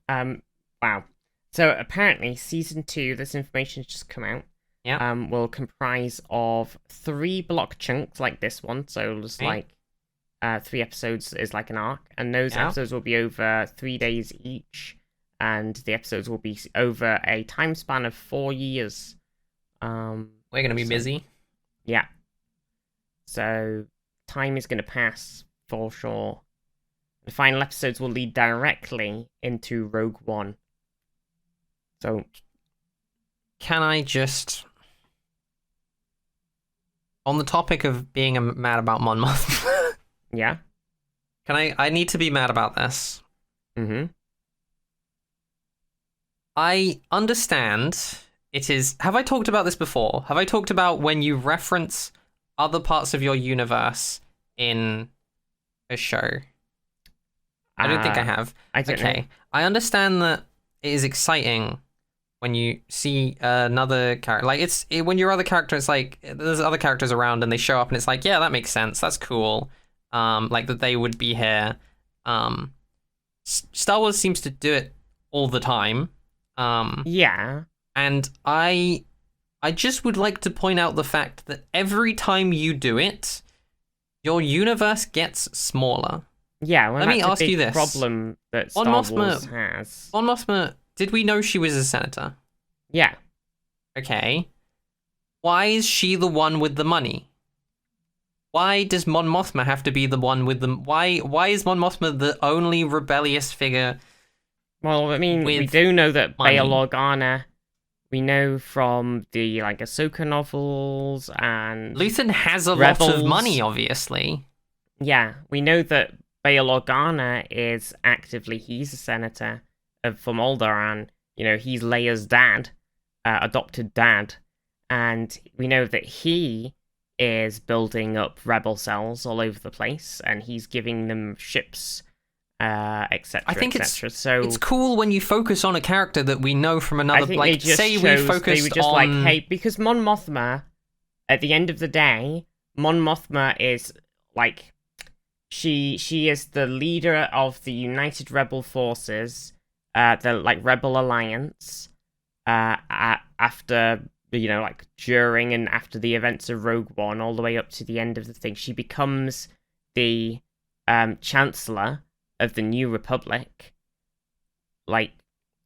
Wow. So apparently, season 2, this information's just come out. Yeah. Will comprise of 3 block chunks like this one. So just 3 episodes is like an arc, and those episodes will be over 3 days each, and the episodes will be over a time span of 4 years. We're gonna be busy. Yeah. So time is gonna pass for sure. The final episodes will lead directly into Rogue One. So, can I just, on the topic of being mad about Mon Mothma, yeah, I need to be mad about this. I understand it is. Have I talked about this before? Have I talked about when you reference other parts of your universe in a show? I don't think I have. I don't know. I understand that it is exciting when you see another character. Like, when your other character, it's like, there's other characters around and they show up and it's like, yeah, that makes sense. That's cool. Like, that they would be here. Star Wars seems to do it all the time. Yeah. And I just would like to point out the fact that every time you do it, your universe gets smaller. Yeah, well, let me ask you this. Problem that Star Wars has. Mon Mothma, did we know she was a senator? Yeah. Okay. Why is she the one with the money? Why does Mon Mothma have to be the one with the... Why is Mon Mothma the only rebellious figure? Well, I mean, we do know that money? Bail Organa, we know from the, like, Ahsoka novels and... Luthen has a Rebels. lot of money, obviously. Yeah, we know that Bail Organa is actively... He's a senator from Alderaan. You know, he's Leia's dad, adopted dad. And we know that he is building up rebel cells all over the place, and he's giving them ships, etc. I think so it's cool when you focus on a character that we know from another. Like, say we focused on, like, hey, because Mon Mothma, at the end of the day, Mon Mothma is like, she is the leader of the United Rebel Forces, the like Rebel Alliance, after, you know, like, during and after the events of Rogue One, all the way up to the end of the thing. She becomes the Chancellor of the New Republic. Like,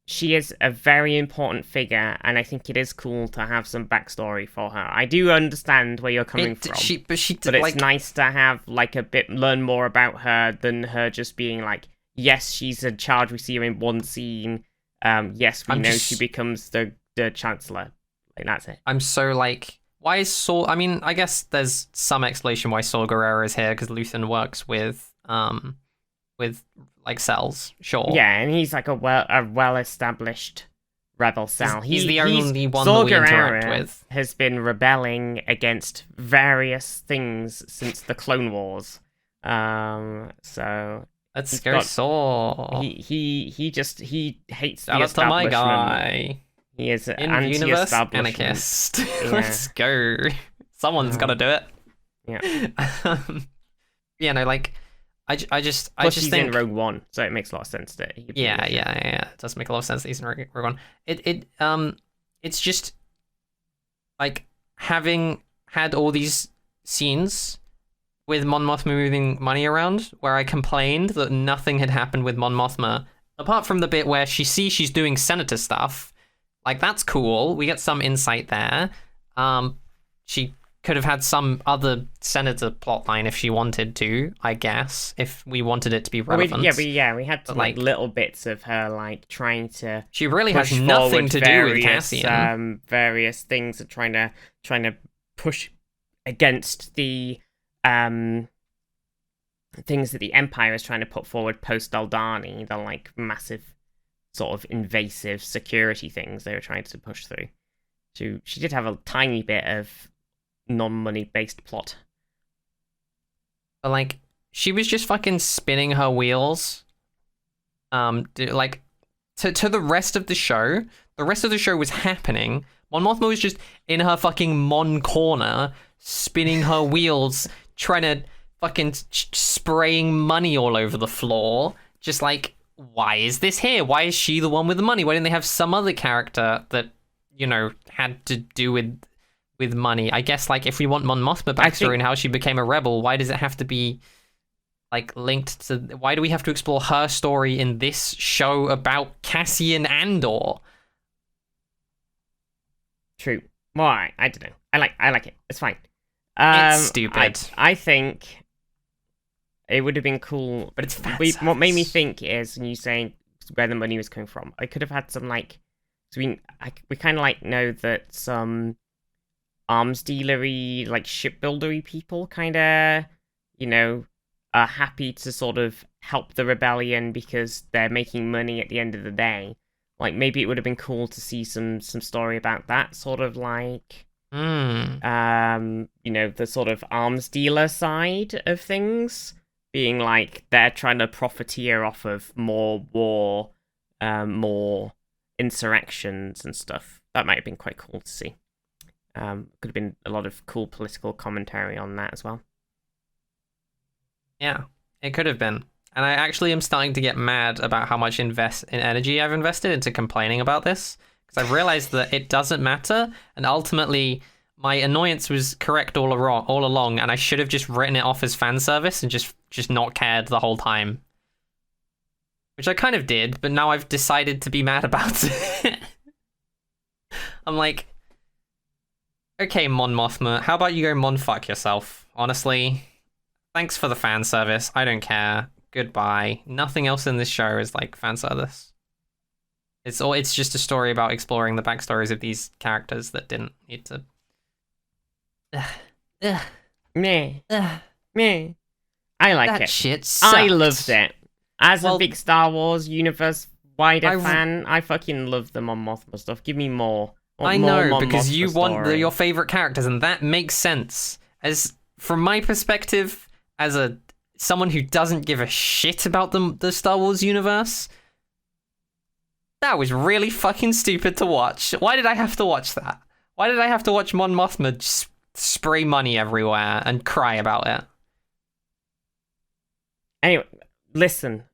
she is a very important figure, and I think it is cool to have some backstory for her. I do understand where you're coming from, but it's nice to have, like, learn more about her than her just being like, yes, she's in charge, we see her in one scene, yes, we know she becomes the Chancellor. Like, that's it. I'm so, like, why is Saw... I mean, I guess there's some explanation why Saw Gerrera is here, because Luthen works with, like, cells, sure. Yeah, and he's, like, a well-established rebel cell. He's the only one that we interact with. Has been rebelling against various things since the Clone Wars. So... Let's go Saw. He hates the establishment. Shout out to my guy. He is an anti-universe anarchist. anarchist. Yeah. Let's go. Someone's got to do it. Yeah. Yeah, no, like, I just he's think in Rogue One, so it makes a lot of sense that he... Yeah. It does make a lot of sense that he's in Rogue One. It's just, like, having had all these scenes with Mon Mothma moving money around, where I complained that nothing had happened with Mon Mothma, apart from the bit where she's doing senator stuff. Like, that's cool. We get some insight there. She could have had some other senator plotline if she wanted to, I guess, if we wanted it to be relevant. We had some, like, little bits of her, like, trying to... She really has nothing to do with Cassian. Various things of trying to push against the things that the Empire is trying to put forward post Aldhani, the, like, massive sort of invasive security things they were trying to push through. So she did have a tiny bit of non-money based plot. But, like, she was just fucking spinning her wheels. Like, to the rest of the show. The rest of the show was happening. Mon Mothma was just in her fucking Mon corner, spinning her wheels, trying to fucking spraying money all over the floor. Just like, why is this here? Why is she the one with the money? Why didn't they have some other character that, you know, had to do with money? I guess, like, if we want Mon Mothma backstory and how she became a rebel, why does it have to be, like, linked to... Why do we have to explore her story in this show about Cassian Andor? True. Well, I don't know. I like it. It's fine. It's stupid. I think it would have been cool, but it's what made me think is, and you saying where the money was coming from, I could have had some, like, so we kind of, like, know that some arms dealery, like, shipbuildery people kind of, you know, are happy to sort of help the rebellion because they're making money at the end of the day. Like, maybe it would have been cool to see some story about that, sort of, like, You know, the sort of arms dealer side of things, being like they're trying to profiteer off of more war, more insurrections and stuff. That might have been quite cool to see. Could have been a lot of cool political commentary on that as well. Yeah, it could have been. And I actually am starting to get mad about how much energy I've invested into complaining about this, because I've realized that it doesn't matter, and ultimately my annoyance was correct all along, and I should have just written it off as fan service and just not cared the whole time. Which I kind of did, but now I've decided to be mad about it. I'm like, okay, Mon Mothma, how about you go Mon fuck yourself? Honestly, thanks for the fan service. I don't care. Goodbye. Nothing else in this show is like fan service. It's just a story about exploring the backstories of these characters that didn't need to. Meh. Meh. I like that it. Shit sucked. I loved it. As a big Star Wars universe wider fan, I fucking love the Mon Mothma stuff. Give me more. I know, because you want your favorite characters, and that makes sense. As from my perspective, as someone who doesn't give a shit about the Star Wars universe, that was really fucking stupid to watch. Why did I have to watch that? Why did I have to watch Mon Mothma just spray money everywhere and cry about it? Anyway, listen.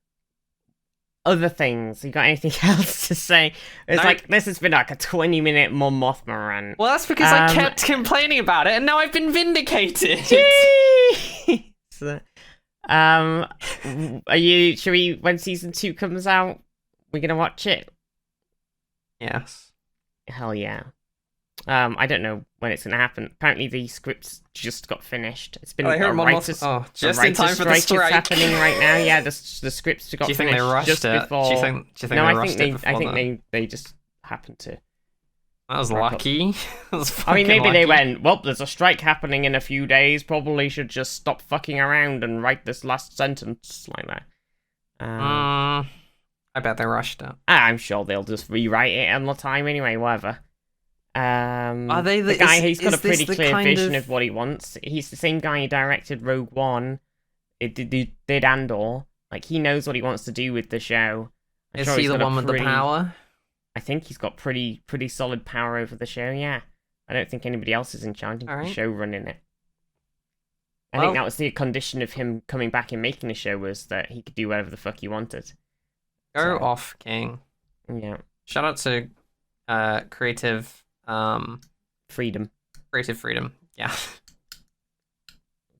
Other things. You got anything else to say? It's like, this has been like a 20-minute Mon Mothma rant. Well, that's because I kept complaining about it, and now I've been vindicated. When season 2 comes out, we're gonna watch it? Yes. Hell yeah. I don't know when it's gonna happen. Apparently the scripts just got finished. It's been just in time for the strike. Is happening right now. Yeah, the scripts got finished. Do you think they rushed just it? Before... Do you think they rushed it before I think they just happened to. That was lucky. I mean, maybe they went, well, there's a strike happening in a few days. Probably should just stop fucking around and write this last sentence like that. I bet they rushed it. I'm sure they'll just rewrite it in the time anyway, whatever. Are they the guy? He's got a pretty clear vision of what he wants. He's the same guy who directed Rogue One. It did Andor. Like, he knows what he wants to do with the show. Is he the one with the power? I think he's got pretty solid power over the show. Yeah, I don't think anybody else is in charge of the show running it. I think that was the condition of him coming back and making the show, was that he could do whatever the fuck he wanted. Go off, King. Yeah. Shout out to creative freedom. Creative freedom. Yeah.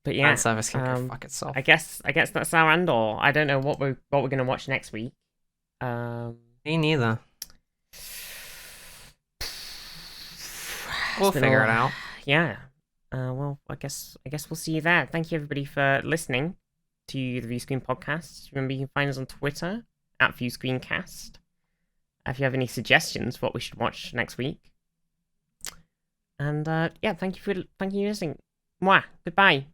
But yeah, service can go fuck itself. I guess that's our Andor. I don't know what we're gonna watch next week. Me neither. We'll figure it out. Yeah. Well, I guess we'll see you there. Thank you everybody for listening to the Viewscreen podcast. Remember, you can find us on Twitter at ViewscreenCast. If you have any suggestions for what we should watch next week. And yeah, thank you for listening. Mwah. Goodbye.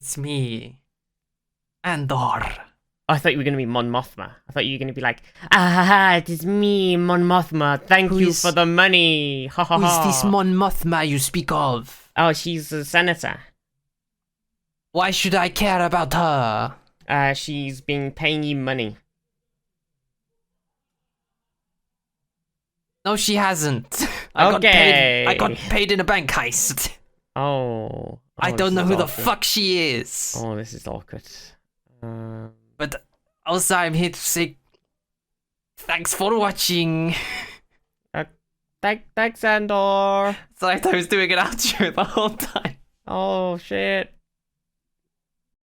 It's me, Andor. I thought you were going to be Mon Mothma. I thought you were going to be like, it is me, Mon Mothma. Thank you for the money. Ha ha ha. Who is this Mon Mothma you speak of? Oh, she's a senator. Why should I care about her? She's been paying you money. No, she hasn't. I got paid in a bank heist. Oh. I don't know who the fuck she is. Oh, this is awkward. But also, I'm here to say thanks for watching. Thanks, Andor. It's like I was doing an outro the whole time. Oh, shit.